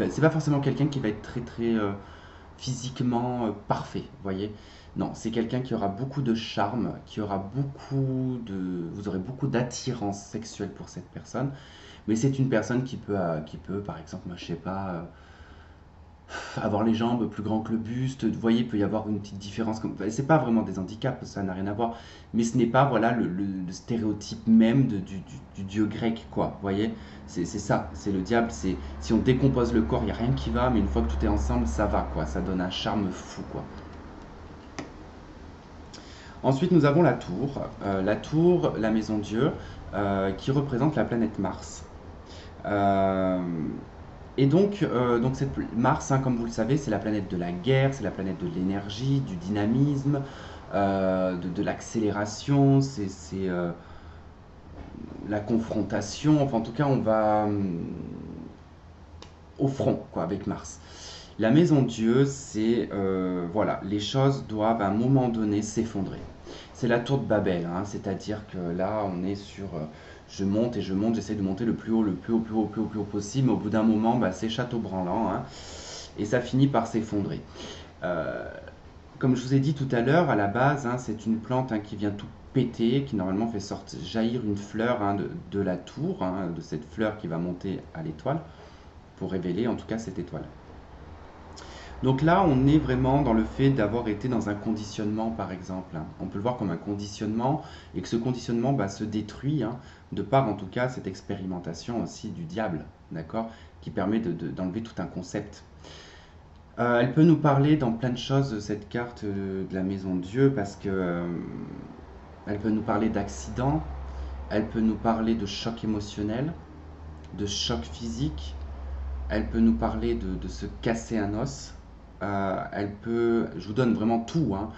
C'est pas forcément quelqu'un qui va être très très physiquement parfait, vous voyez. Non, c'est quelqu'un qui aura beaucoup de charme, qui aura vous aurez beaucoup d'attirance sexuelle pour cette personne, mais c'est une personne qui peut, par exemple, moi, je sais pas, avoir les jambes plus grands que le buste, vous voyez, il peut y avoir une petite différence. Enfin, c'est pas vraiment des handicaps, ça n'a rien à voir, mais ce n'est pas, voilà, le stéréotype même du dieu grec, quoi, vous voyez. C'est ça, c'est le diable, c'est si on décompose le corps, il n'y a rien qui va, mais une fois que tout est ensemble, ça va, quoi, ça donne un charme fou, quoi. Ensuite, nous avons la tour, la maison Dieu, qui représente la planète Mars. Euh, donc Mars, hein, comme vous le savez, c'est la planète de la guerre, c'est la planète de l'énergie, du dynamisme, de l'accélération, c'est la confrontation. Enfin, en tout cas, on va au front, quoi, avec Mars. La maison Dieu, c'est voilà, les choses doivent à un moment donné s'effondrer. C'est la tour de Babel, hein, c'est-à-dire que là, on est sur, je monte et je monte, j'essaie de monter le plus haut, le plus haut, plus haut, plus haut, plus haut possible, mais au bout d'un moment, bah, c'est château branlant, hein, et ça finit par s'effondrer. Euh, Comme je vous ai dit tout à l'heure, à la base, hein, c'est une plante, hein, qui vient tout péter, qui normalement fait sortir, jaillir une fleur, hein, de la tour, hein, de cette fleur qui va monter à l'étoile, pour révéler en tout cas cette étoile. Donc là, on est vraiment dans le fait d'avoir été dans un conditionnement, par exemple, hein. On peut le voir comme un conditionnement et que ce conditionnement, bah, se détruit, hein, de par en tout cas cette expérimentation aussi du diable, d'accord, qui permet d'enlever tout un concept. Elle peut nous parler dans plein de choses, cette carte, de la maison de Dieu, parce que elle peut nous parler d'accidents, elle peut nous parler de choc émotionnel, de choc physique, elle peut nous parler de se casser un os. Elle peut, je vous donne vraiment tout, hein.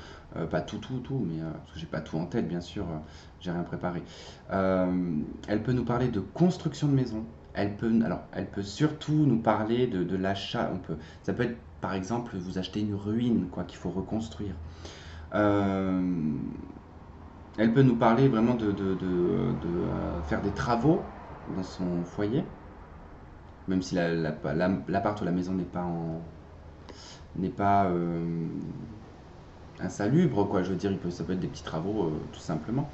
Pas tout, tout, tout, mais parce que j'ai pas tout en tête, bien sûr, j'ai rien préparé. Elle peut nous parler de construction de maison. Elle peut surtout nous parler de l'achat. Ça peut être, par exemple, vous achetez une ruine, quoi, qu'il faut reconstruire. Euh, Elle peut nous parler vraiment faire des travaux dans son foyer, même si l'appart ou la maison n'est pas insalubre, quoi. Je veux dire, ça peut être des petits travaux, tout simplement.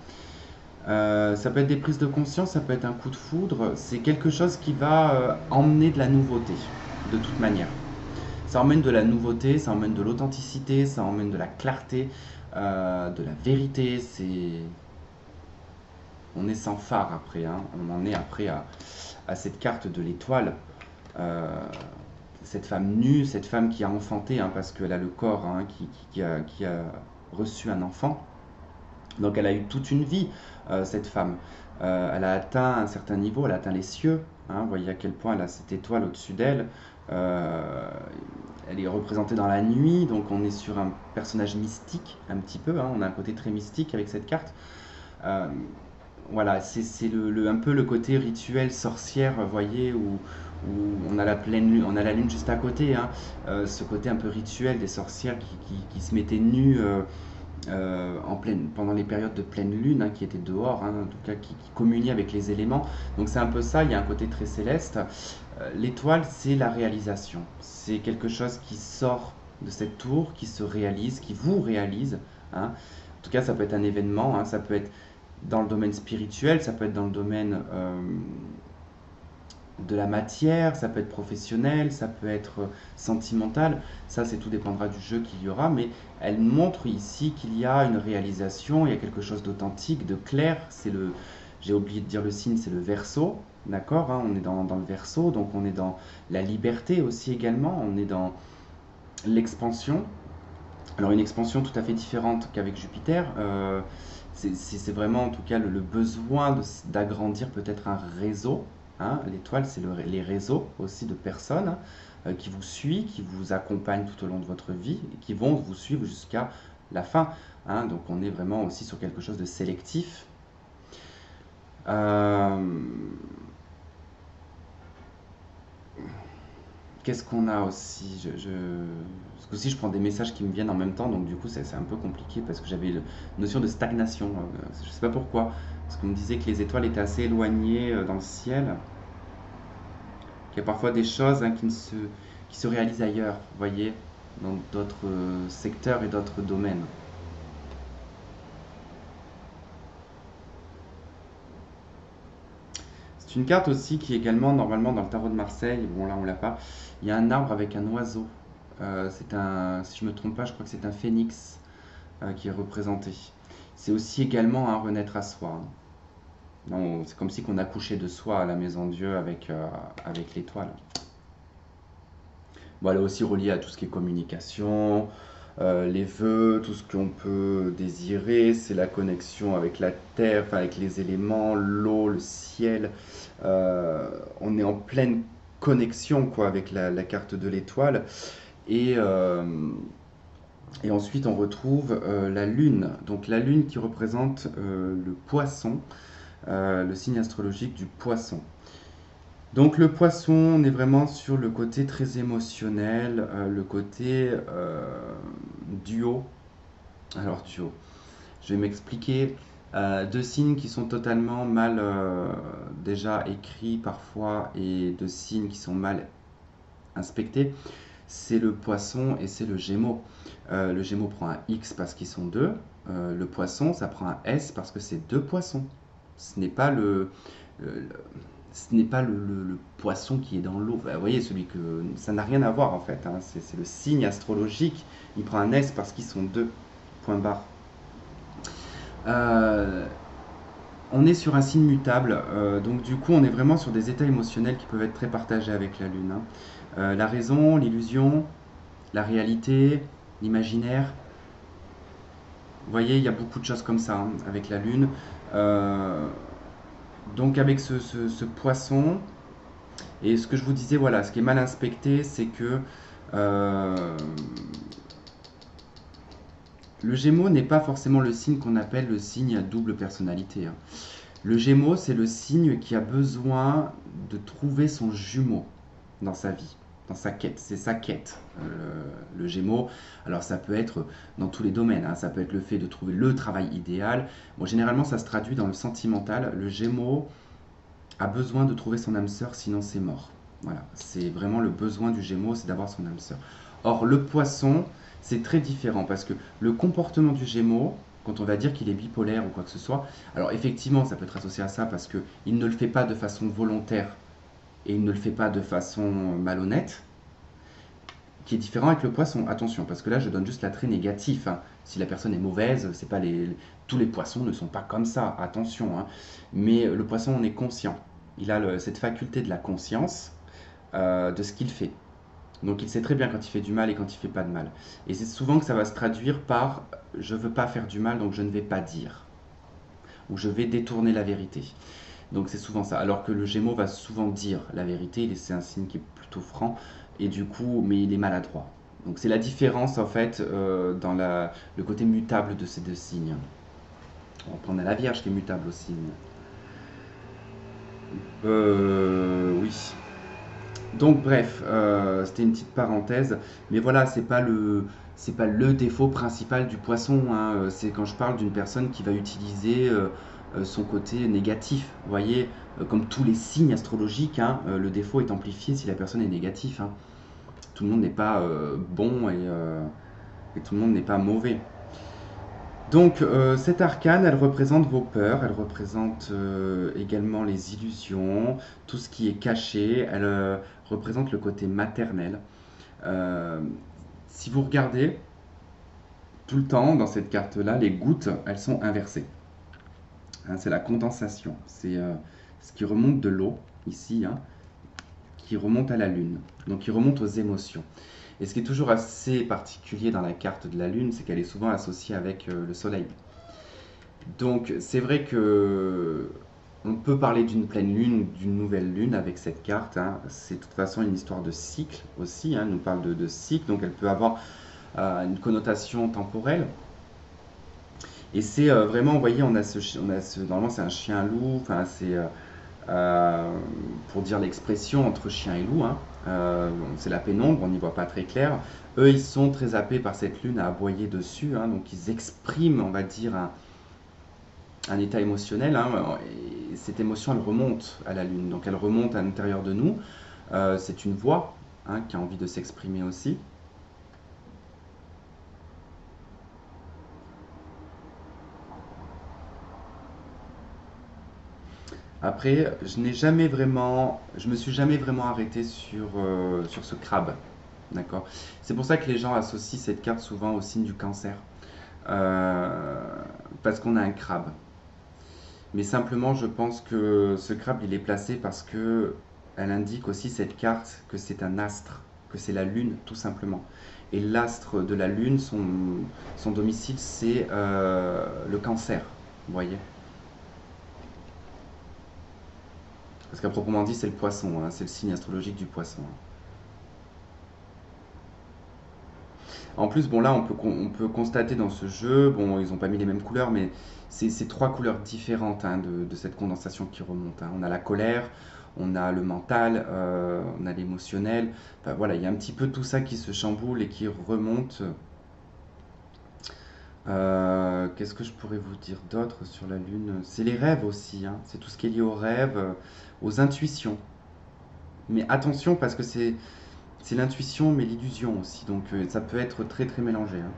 Ça peut être des prises de conscience, ça peut être un coup de foudre. C'est quelque chose qui va emmener de la nouveauté, de toute manière. Ça emmène de la nouveauté, ça emmène de l'authenticité, ça emmène de la clarté, de la vérité. On est sans phare après, hein. On en est après à cette carte de l'étoile. Euh, cette femme nue, cette femme qui a enfanté, hein, parce qu'elle a le corps, hein, qui a reçu un enfant. Donc elle a eu toute une vie, cette femme. Elle a atteint un certain niveau, elle a atteint les cieux, hein. Vous voyez à quel point elle a cette étoile au-dessus d'elle. Euh, Elle est représentée dans la nuit, donc on est sur un personnage mystique, un petit peu, hein. On a un côté très mystique avec cette carte. Euh, voilà, c'est un peu le côté rituel sorcière, vous voyez, où on a la pleine lune, on a la lune juste à côté, hein. Ce côté un peu rituel des sorcières qui se mettaient nues, pendant les périodes de pleine lune, hein, qui étaient dehors, hein, en tout cas qui communiaient avec les éléments. Donc c'est un peu ça, il y a un côté très céleste. L'étoile, c'est la réalisation. C'est quelque chose qui sort de cette tour, qui se réalise, qui vous réalise, hein. En tout cas, ça peut être un événement, hein, ça peut être dans le domaine spirituel, ça peut être dans le domaine de la matière, ça peut être professionnel, ça peut être sentimental. Ça, c'est tout dépendra du jeu qu'il y aura, mais elle montre ici qu'il y a une réalisation, il y a quelque chose d'authentique, de clair. J'ai oublié de dire le signe, c'est le Verseau, d'accord, hein, on est dans le Verseau, donc on est dans la liberté aussi également, on est dans l'expansion. Alors une expansion tout à fait différente qu'avec Jupiter. C'est vraiment en tout cas le besoin d'agrandir peut-être un réseau, hein. L'étoile, c'est les réseaux aussi de personnes, hein, qui vous suivent, qui vous accompagnent tout au long de votre vie, et qui vont vous suivre jusqu'à la fin, hein. Donc on est vraiment aussi sur quelque chose de sélectif. Euh, Qu'est-ce qu'on a aussi? Parce que aussi, je prends des messages qui me viennent en même temps, donc du coup, c'est un peu compliqué parce que j'avais la notion de stagnation. Je sais pas pourquoi. Parce qu'on me disait que les étoiles étaient assez éloignées dans le ciel, qu'il y a parfois des choses, hein, qui se réalisent ailleurs, vous voyez, dans d'autres secteurs et d'autres domaines. C'est une carte aussi qui est également normalement dans le tarot de Marseille. Bon, là, on l'a pas. Il y a un arbre avec un oiseau. Si je me trompe pas, je crois que c'est un phénix qui est représenté. C'est aussi également un renaître à soi, hein. Non, c'est comme si qu'on accouchait de soi à la maison Dieu avec l'étoile. Voilà, aussi relié à tout ce qui est communication, les vœux, tout ce qu'on peut désirer, c'est la connexion avec la terre, enfin, avec les éléments, l'eau, le ciel. On est en pleine connexion quoi, avec la carte de l'étoile. Et, et ensuite, on retrouve la lune. Donc la lune qui représente le poisson, le signe astrologique du poisson. Donc le poisson, on est vraiment sur le côté très émotionnel, le côté duo. Alors duo, je vais m'expliquer. Deux signes qui sont totalement mal déjà écrits parfois et deux signes qui sont mal inspectés, c'est le poisson et c'est le gémeau. Le gémeau prend un X parce qu'ils sont deux. Le poisson, ça prend un S parce que c'est deux poissons. Ce n'est pas le- ce n'est pas le poisson qui est dans l'eau. Vous voyez, celui que ça n'a rien à voir en fait, hein. C'est le signe astrologique. Il prend un S parce qu'ils sont deux. Point barre. Euh, on est sur un signe mutable, donc du coup on est vraiment sur des états émotionnels qui peuvent être très partagés avec la Lune, hein. La raison, l'illusion, la réalité, l'imaginaire. Vous voyez, il y a beaucoup de choses comme ça hein, avec la Lune. Euh, donc avec ce poisson, et ce que je vous disais, voilà, ce qui est mal inspecté, c'est que euh, le Gémeaux n'est pas forcément le signe qu'on appelle le signe à double personnalité, hein. Le Gémeaux, c'est le signe qui a besoin de trouver son jumeau dans sa vie, dans sa quête. C'est sa quête, le Gémeaux. Alors ça peut être dans tous les domaines, hein. Ça peut être le fait de trouver le travail idéal. Bon, généralement, ça se traduit dans le sentimental. Le Gémeaux a besoin de trouver son âme sœur, sinon c'est mort. Voilà, c'est vraiment le besoin du Gémeaux, c'est d'avoir son âme sœur. Or, le Poisson, c'est très différent parce que le comportement du Gémeaux, quand on va dire qu'il est bipolaire ou quoi que ce soit, alors effectivement, ça peut être associé à ça parce qu'il ne le fait pas de façon volontaire et il ne le fait pas de façon malhonnête, qui est différent avec le poisson. Attention, parce que là, je donne juste l'attrait négatif, hein. Si la personne est mauvaise, c'est pas tous les poissons ne sont pas comme ça. Attention, hein. Mais le poisson, on est conscient. Il a cette faculté de la conscience de ce qu'il fait. Donc il sait très bien quand il fait du mal et quand il fait pas de mal. Et c'est souvent que ça va se traduire par je veux pas faire du mal, donc je ne vais pas dire. Ou je vais détourner la vérité. Donc c'est souvent ça. Alors que le Gémeaux va souvent dire la vérité, c'est un signe qui est plutôt franc, et du coup, mais il est maladroit. Donc c'est la différence en fait dans le côté mutable de ces deux signes. On a la Vierge qui est mutable aussi. Oui. Donc bref, c'était une petite parenthèse, mais voilà, c'est pas le défaut principal du poisson, hein. C'est quand je parle d'une personne qui va utiliser son côté négatif. Vous voyez, comme tous les signes astrologiques, hein, le défaut est amplifié si la personne est négative, hein. Tout le monde n'est pas bon et tout le monde n'est pas mauvais. Donc, cette arcane, elle représente vos peurs, elle représente également les illusions, tout ce qui est caché, elle représente le côté maternel. Euh, si vous regardez, tout le temps dans cette carte-là, les gouttes, elles sont inversées, hein. C'est la condensation, c'est ce qui remonte de l'eau, ici, hein, qui remonte à la lune, donc qui remonte aux émotions. Et ce qui est toujours assez particulier dans la carte de la lune, c'est qu'elle est souvent associée avec le soleil. Donc c'est vrai que on peut parler d'une pleine lune ou d'une nouvelle lune avec cette carte, hein. C'est de toute façon une histoire de cycle aussi, hein. Elle nous parle de cycle, donc elle peut avoir une connotation temporelle. Et c'est vraiment, vous voyez, on a normalement c'est un chien loup, enfin euh, pour dire l'expression entre chien et loup, hein. C'est la pénombre, on n'y voit pas très clair. Eux, ils sont très happés par cette lune à aboyer dessus, hein, donc ils expriment, on va dire, un état émotionnel, hein, et cette émotion, elle remonte à la lune, donc elle remonte à l'intérieur de nous. C'est une voix, hein, qui a envie de s'exprimer aussi. Après, je me suis jamais vraiment arrêté sur ce crabe, d'accord? C'est pour ça que les gens associent cette carte souvent au signe du cancer, euh, parce qu'on a un crabe. Mais simplement, je pense que ce crabe, il est placé parce que elle indique aussi cette carte que c'est un astre, que c'est la lune, tout simplement. Et l'astre de la lune, son domicile, c'est le cancer, vous voyez? Parce qu'à proprement dit, c'est le poisson, hein, c'est le signe astrologique du poisson, hein. En plus, bon là, on peut constater dans ce jeu, bon, ils n'ont pas mis les mêmes couleurs, mais c'est trois couleurs différentes, hein, de cette condensation qui remonte, hein. On a la colère, on a le mental, on a l'émotionnel. Enfin voilà, il y a un petit peu tout ça qui se chamboule et qui remonte. Qu'est-ce que je pourrais vous dire d'autre sur la Lune? C'est les rêves aussi, hein. C'est tout ce qui est lié aux rêves, aux intuitions. Mais attention parce que c'est l'intuition mais l'illusion aussi, donc ça peut être très très mélangé, hein.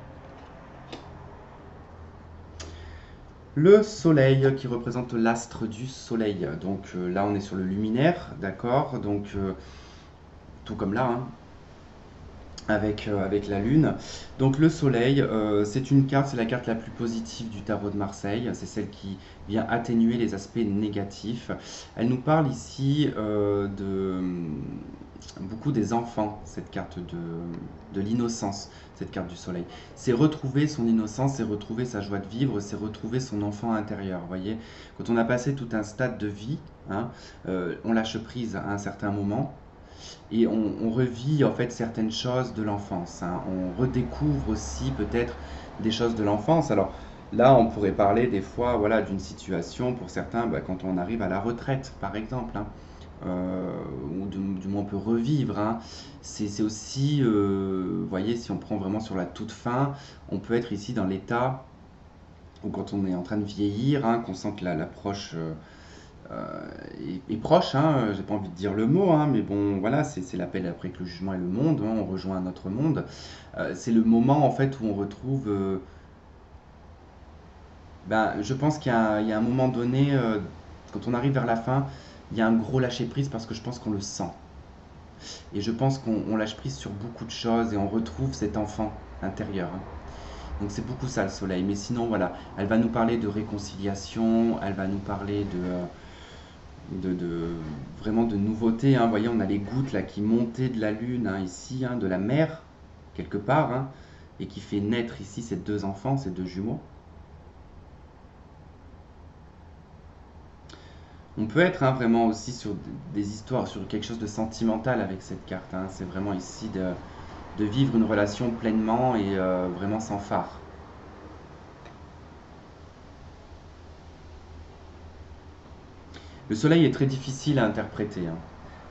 Le soleil qui représente l'astre du soleil. Donc là, on est sur le luminaire, d'accord? Donc tout comme là, hein, avec la lune. Donc le soleil, c'est une carte, c'est la carte la plus positive du tarot de Marseille. C'est celle qui vient atténuer les aspects négatifs. Elle nous parle ici de beaucoup des enfants, cette carte de l'innocence, cette carte du soleil. C'est retrouver son innocence, c'est retrouver sa joie de vivre, c'est retrouver son enfant intérieur. Vous voyez, quand on a passé tout un stade de vie, hein, on lâche prise à un certain moment et on revit en fait certaines choses de l'enfance, hein. On redécouvre aussi peut-être des choses de l'enfance. Alors là, on pourrait parler des fois, voilà, d'une situation pour certains, bah, quand on arrive à la retraite, par exemple, hein, ou du moins on peut revivre, hein. C'est aussi, vous voyez, si on prend vraiment sur la toute fin, on peut être ici dans l'état où quand on est en train de vieillir, hein, qu'on sent que l'approche est proche, hein, j'ai pas envie de dire le mot, hein, mais bon, voilà, c'est l'appel après que le jugement est le monde, hein, on rejoint un autre monde. C'est le moment en fait où on retrouve, ben, je pense il y a un moment donné, quand on arrive vers la fin, il y a un gros lâcher prise parce que je pense qu'on le sent. Et je pense qu'on lâche prise sur beaucoup de choses et on retrouve cet enfant intérieur, hein. Donc c'est beaucoup ça le soleil. Mais sinon, voilà, elle va nous parler de réconciliation, elle va nous parler vraiment de nouveautés, hein. Vous voyez, on a les gouttes là qui montaient de la lune, hein, ici, hein, de la mer, quelque part, hein, et qui fait naître ici ces deux enfants, ces deux jumeaux. On peut être, hein, vraiment aussi sur des histoires, sur quelque chose de sentimental avec cette carte, hein. C'est vraiment ici de vivre une relation pleinement et vraiment sans phare. Le soleil est très difficile à interpréter, hein,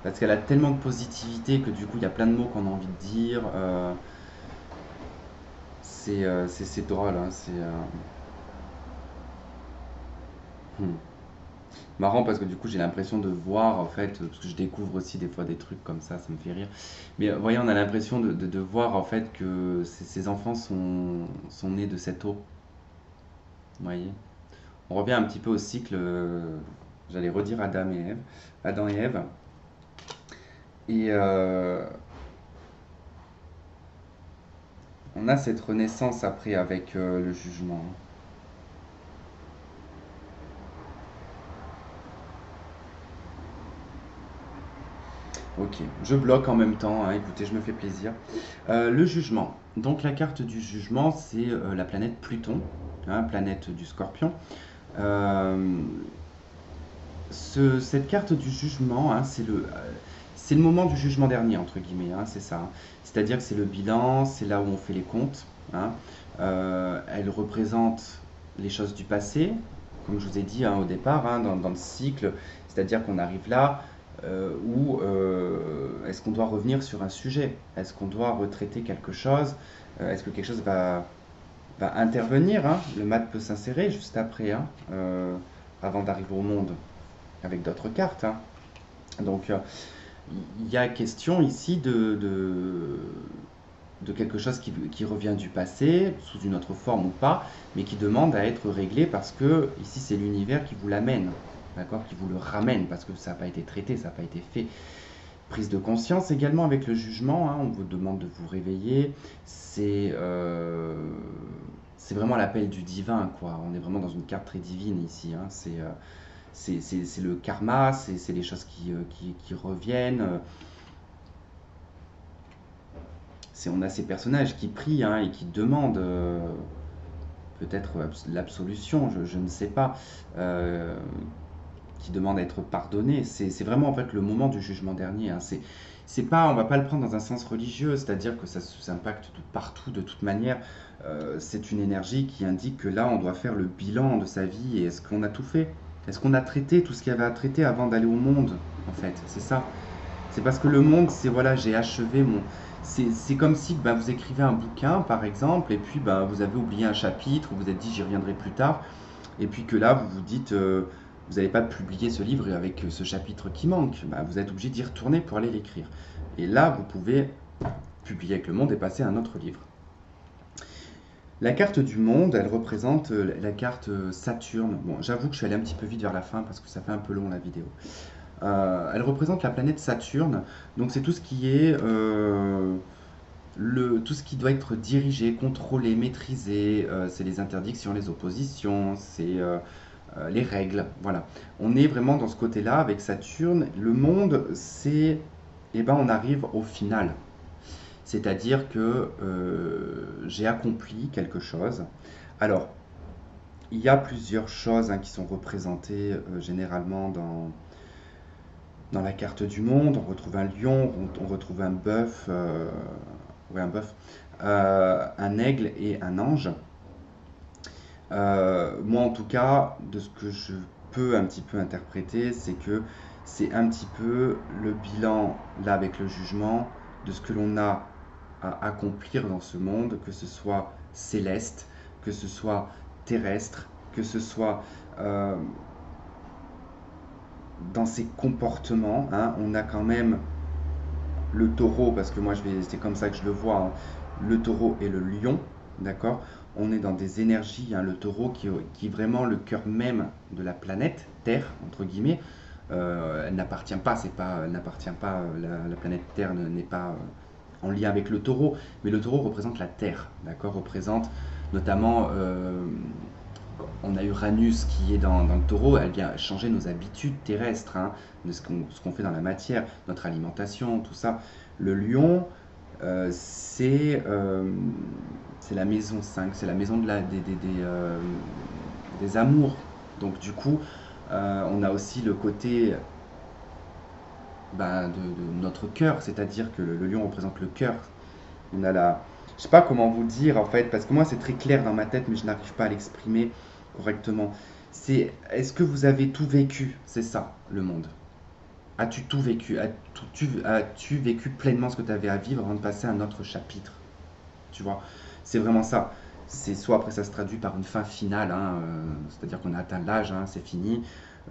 parce qu'elle a tellement de positivité que du coup il y a plein de mots qu'on a envie de dire. C'est drôle, hein, hmm. Marrant parce que du coup j'ai l'impression de voir en fait, parce que je découvre aussi des fois des trucs comme ça me fait rire. Mais voyez, on a l'impression de voir en fait que ces enfants sont nés de cette eau, vous voyez. On revient un petit peu au cycle, j'allais redire Adam et Ève. Et on a cette renaissance après avec le jugement. Ok, je bloque en même temps, hein, écoutez, je me fais plaisir. Le jugement. Donc la carte du jugement, c'est la planète Pluton, hein, planète du Scorpion. Euh, cette carte du jugement, hein, c'est le moment du jugement dernier, entre guillemets, hein, c'est ça, hein. C'est-à-dire que c'est le bilan, c'est là où on fait les comptes, hein. Elle représente les choses du passé, comme je vous ai dit hein, au départ, hein, dans le cycle, c'est-à-dire qu'on arrive là où est-ce qu'on doit revenir sur un sujet? Est-ce qu'on doit retraiter quelque chose? Est-ce que quelque chose va intervenir, hein? Le mat peut s'insérer juste après, hein, avant d'arriver au monde, avec d'autres cartes, hein. Donc, il y a question ici de quelque chose qui revient du passé, sous une autre forme ou pas, mais qui demande à être réglé parce que ici c'est l'univers qui vous l'amène, d'accord, qui vous le ramène parce que ça n'a pas été traité, ça n'a pas été fait. Prise de conscience également avec le jugement, hein, on vous demande de vous réveiller, c'est vraiment l'appel du divin, quoi. On est vraiment dans une carte très divine ici, hein. C'est le karma, c'est les choses qui reviennent. On a ces personnages qui prient hein, et qui demandent peut-être l'absolution, je ne sais pas, qui demandent à être pardonnés. C'est vraiment en fait le moment du jugement dernier, hein. C'est pas, on va pas le prendre dans un sens religieux, c'est-à-dire que ça impacte de partout, de toute manière. C'est une énergie qui indique que là, on doit faire le bilan de sa vie et est-ce qu'on a tout fait? Est-ce qu'on a traité tout ce qu'il y avait à traiter avant d'aller au monde, en fait? C'est ça. C'est parce que le monde, c'est voilà, j'ai achevé mon. C'est comme si bah, vous écrivez un bouquin, par exemple, et puis bah, vous avez oublié un chapitre, vous vous êtes dit j'y reviendrai plus tard, et puis que là, vous vous dites, vous n'avez pas publié ce livre avec ce chapitre qui manque, bah, vous êtes obligé d'y retourner pour aller l'écrire. Et là, vous pouvez publier avec le monde et passer à un autre livre. La carte du monde, elle représente la carte Saturne. Bon, j'avoue que je suis allé un petit peu vite vers la fin parce que ça fait un peu long la vidéo. Elle représente la planète Saturne, donc c'est tout ce qui est tout ce qui doit être dirigé, contrôlé, maîtrisé, c'est les interdictions, les oppositions, c'est les règles, voilà. On est vraiment dans ce côté-là avec Saturne. Le monde, c'est, eh ben, on arrive au final, c'est-à-dire que j'ai accompli quelque chose. Alors, il y a plusieurs choses hein, qui sont représentées généralement dans la carte du monde. On retrouve un lion, on retrouve un bœuf, ouais, un aigle et un ange. Moi, en tout cas, de ce que je peux un petit peu interpréter, c'est que c'est un petit peu le bilan, là, avec le jugement, de ce que l'on a à accomplir dans ce monde, que ce soit céleste, que ce soit terrestre, que ce soit dans ses comportements, hein. On a quand même le taureau, parce que moi c'est comme ça que je le vois, hein, le taureau et le lion, d'accord? On est dans des énergies, hein, le taureau qui est vraiment le cœur même de la planète Terre, entre guillemets. Elle n'appartient pas, elle n'appartient pas, la planète Terre n'est pas en lien avec le taureau, mais le taureau représente la Terre, d'accord? Représente notamment, on a Uranus qui est dans le taureau, elle vient changer nos habitudes terrestres, hein, de ce qu'on fait dans la matière, notre alimentation, tout ça. Le lion, c'est la maison 5, c'est la maison des amours. Donc du coup, on a aussi le côté bah, de notre cœur, c'est-à-dire que le lion représente le cœur. On a je sais pas comment vous dire en fait, parce que moi c'est très clair dans ma tête, mais je n'arrive pas à l'exprimer correctement. Est-ce que vous avez tout vécu? C'est ça, le monde. As-tu tout vécu? As-tu vécu pleinement ce que tu avais à vivre avant de passer à un autre chapitre? Tu vois, c'est vraiment ça. C'est soit après ça se traduit par une fin finale, hein, c'est-à-dire qu'on a atteint l'âge, hein, c'est fini,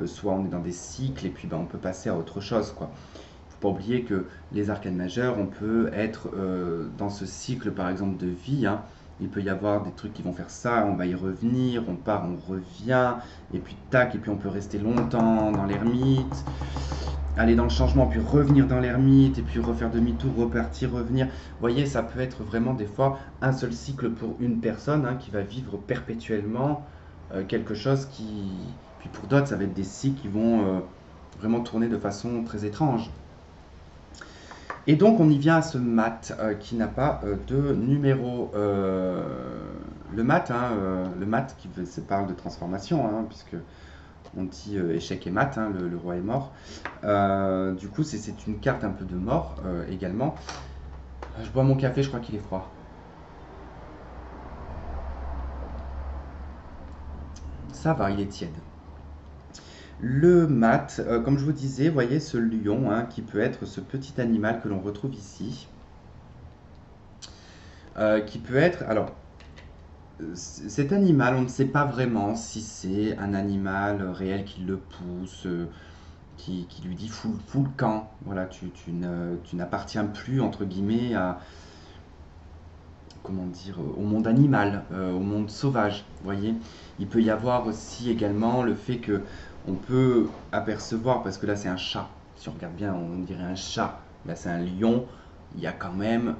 soit on est dans des cycles et puis ben, on peut passer à autre chose, quoi. Faut pas oublier que les arcanes majeures, on peut être dans ce cycle par exemple de vie, hein. Il peut y avoir des trucs qui vont faire ça, on va y revenir, on part, on revient, et puis tac, et puis on peut rester longtemps dans l'ermite, aller dans le changement, puis revenir dans l'ermite, et puis refaire demi-tour, repartir, revenir. Vous voyez, ça peut être vraiment des fois un seul cycle pour une personne hein, qui va vivre perpétuellement quelque chose qui... Puis pour d'autres, ça va être des cycles qui vont vraiment tourner de façon très étrange. Et donc on y vient à ce mat qui n'a pas de numéro. Le mat, hein, le mat qui parle de transformation, hein, puisque on dit échec et mat, hein, le roi est mort. Du coup c'est une carte un peu de mort également. Je bois mon café, je crois qu'il est froid. ça va, il est tiède. Le mat, comme je vous disais, voyez ce lion hein, qui peut être ce petit animal que l'on retrouve ici. Qui peut être, alors, cet animal, on ne sait pas vraiment si c'est un animal réel qui le pousse, qui lui dit fous le camp. Voilà, tu n'appartiens plus, entre guillemets, à, comment dire, au monde animal, au monde sauvage. Vous voyez, il peut y avoir aussi également le fait que on peut apercevoir, parce que là c'est un chat, si on regarde bien, on dirait un chat, là c'est un lion, il y a quand même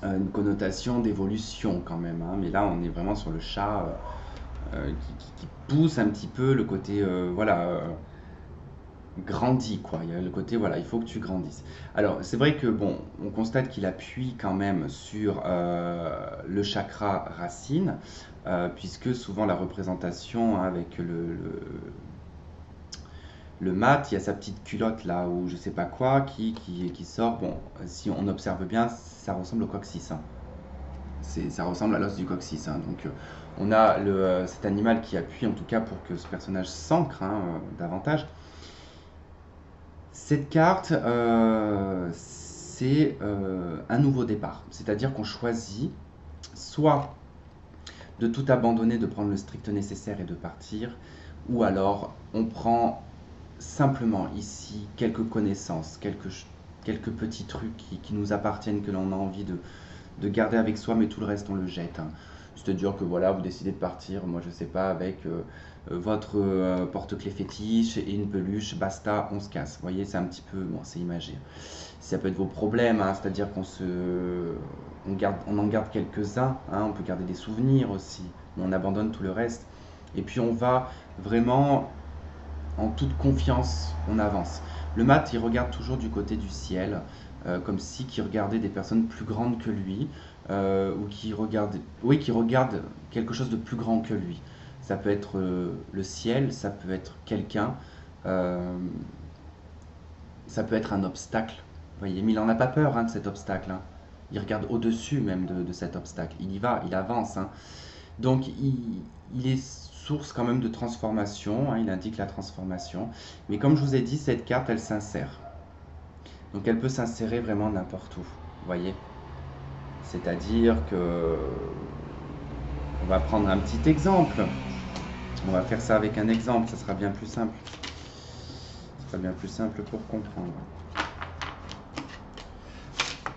une connotation d'évolution quand même, hein. Mais là on est vraiment sur le chat qui pousse un petit peu le côté, voilà, grandit quoi. Il y a le côté voilà, il faut que tu grandisses. Alors c'est vrai que bon, on constate qu'il appuie quand même sur le chakra racine, puisque souvent la représentation hein, avec le mat, il y a sa petite culotte là ou je sais pas quoi qui sort. Bon, si on observe bien, ça ressemble au coccyx, hein. Ça ressemble à l'os du coccyx, hein. Donc on a cet animal qui appuie en tout cas pour que ce personnage s'ancre hein, davantage. Cette carte, c'est un nouveau départ. C'est-à-dire qu'on choisit soit de tout abandonner, de prendre le strict nécessaire et de partir, ou alors on prend simplement ici quelques connaissances, quelques petits trucs qui nous appartiennent, que l'on a envie de garder avec soi, mais tout le reste on le jette, hein. C'est-à-dire que voilà, vous décidez de partir, moi je sais pas, avec votre porte-clés fétiche et une peluche, basta, on se casse. Vous voyez, c'est un petit peu, bon, c'est imagé. Ça peut être vos problèmes, hein, c'est-à-dire on en garde quelques-uns, hein, on peut garder des souvenirs aussi, mais on abandonne tout le reste. Et puis on va vraiment en toute confiance, on avance. Le mat, il regarde toujours du côté du ciel, comme si il regardait des personnes plus grandes que lui, ou qui regarde quelque chose de plus grand que lui. Ça peut être le ciel, ça peut être quelqu'un, euh, ça peut être un obstacle. Vous voyez, mais il n'en a pas peur hein, de cet obstacle, hein. Il regarde au-dessus même de cet obstacle. Il y va, il avance, hein. Donc il est source quand même de transformation, hein, il indique la transformation. Mais comme je vous ai dit, cette carte, elle s'insère. Donc elle peut s'insérer vraiment n'importe où, vous voyez. C'est-à-dire que on va prendre un petit exemple. On va faire ça avec un exemple, ça sera bien plus simple. Ça sera bien plus simple pour comprendre.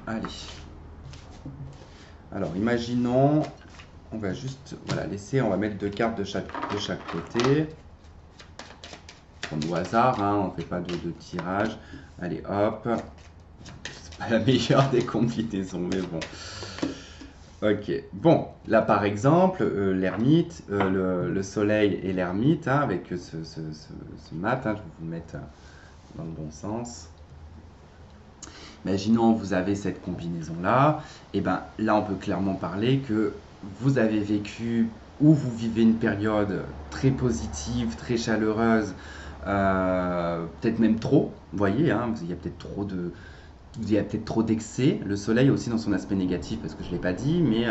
Allez. Alors imaginons, on va juste voilà, laisser, on va mettre deux cartes de chaque côté. Au hasard, hein, on ne fait pas de tirage. Allez, hop. C'est pas la meilleure des combinaisons, mais bon. Ok. Bon, là par exemple, l'ermite, le soleil et l'ermite, hein, avec ce mat, hein, je vais vous le mettre dans le bon sens. Imaginons vous avez cette combinaison-là, et ben là on peut clairement parler que vous avez vécu ou vous vivez une période très positive, très chaleureuse, peut-être même trop, vous voyez, hein, il y a peut-être trop d'excès. Le soleil aussi dans son aspect négatif, parce que je ne l'ai pas dit, mais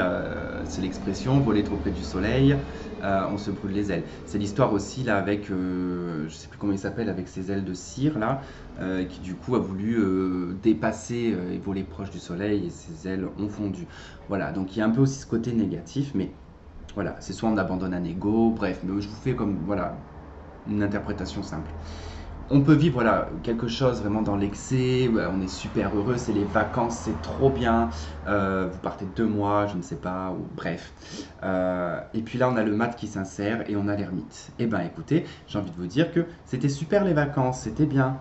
c'est l'expression voler trop près du soleil, on se brûle les ailes. C'est l'histoire aussi là avec, je ne sais plus comment il s'appelle, avec ses ailes de cire là, qui du coup a voulu dépasser et voler proche du soleil et ses ailes ont fondu. Voilà, donc il y a un peu aussi ce côté négatif, mais voilà, c'est soit on abandonne un ego, bref, mais je vous fais comme voilà une interprétation simple. On peut vivre voilà, quelque chose vraiment dans l'excès, on est super heureux, c'est les vacances, c'est trop bien, vous partez 2 mois, je ne sais pas, ou bref. Et puis là, on a le mat qui s'insère et on a l'ermite. Eh bien écoutez, j'ai envie de vous dire que c'était super les vacances, c'était bien.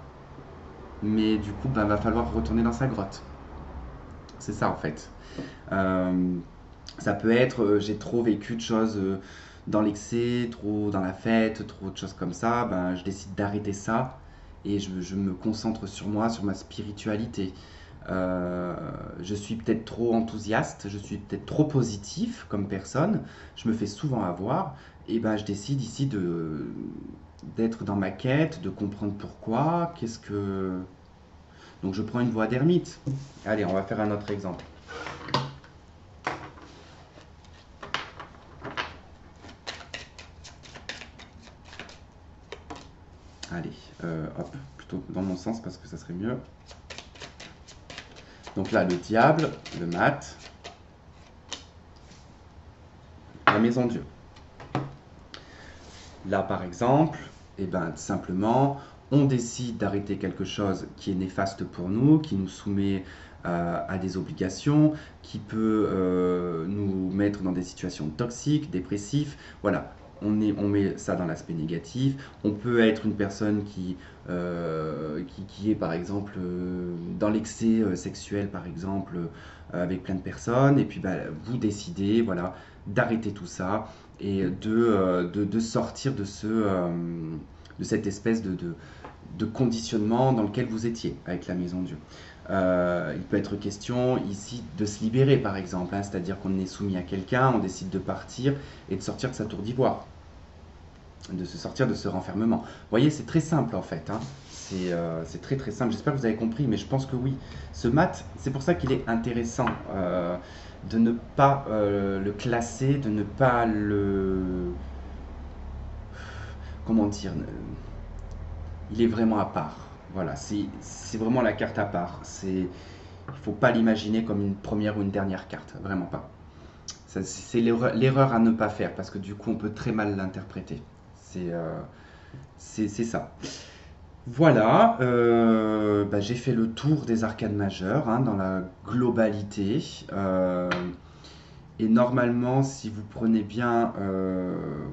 Mais du coup, va falloir retourner dans sa grotte. C'est ça en fait. Euh, Ça peut être, j'ai trop vécu de choses dans l'excès, trop dans la fête, trop de choses comme ça, ben, je décide d'arrêter ça et je me concentre sur moi, sur ma spiritualité. Je suis peut-être trop enthousiaste, je suis peut-être trop positif comme personne, je me fais souvent avoir, et ben je décide ici d'être dans ma quête, de comprendre pourquoi, qu'est-ce que... Donc je prends une voie d'ermite. Allez, on va faire un autre exemple. Allez, hop, plutôt dans mon sens parce que ça serait mieux. Donc là, le diable, le mat, la maison Dieu. Là, par exemple, eh ben, simplement, on décide d'arrêter quelque chose qui est néfaste pour nous, qui nous soumet à des obligations, qui peut nous mettre dans des situations toxiques, dépressives. Voilà, on met ça dans l'aspect négatif. On peut être une personne qui est, par exemple, dans l'excès sexuel, par exemple, avec plein de personnes. Et puis, bah, vous décidez, voilà, d'arrêter tout ça et de sortir de cette espèce de conditionnement dans lequel vous étiez avec la maison Dieu. Il peut être question ici de se libérer par exemple, hein, c'est-à-dire qu'on est soumis à quelqu'un, on décide de partir et de sortir de sa tour d'ivoire, de se sortir de ce renfermement. Vous voyez, c'est très simple en fait, hein. C'est très très simple, j'espère que vous avez compris, mais je pense que oui. Ce mat, c'est pour ça qu'il est intéressant de ne pas le classer, de ne pas le... Comment dire, il est vraiment à part. Voilà, c'est vraiment la carte à part. Il ne faut pas l'imaginer comme une première ou une dernière carte, vraiment pas. C'est l'erreur à ne pas faire, parce que du coup, on peut très mal l'interpréter. C'est ça. Voilà, bah, j'ai fait le tour des arcanes majeures hein, dans la globalité. Et normalement, si vous prenez bien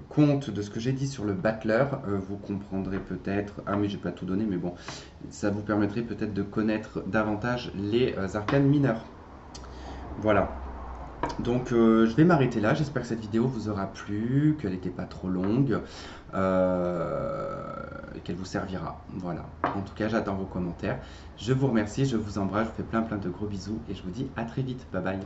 compte de ce que j'ai dit sur le battler, vous comprendrez peut-être... Ah mais j'ai pas tout donné, mais bon, ça vous permettrait peut-être de connaître davantage les arcanes mineurs. Voilà. Donc je vais m'arrêter là, j'espère que cette vidéo vous aura plu, qu'elle n'était pas trop longue et qu'elle vous servira. Voilà. En tout cas, j'attends vos commentaires. Je vous remercie, je vous embrasse, je vous fais plein de gros bisous et je vous dis à très vite. Bye bye.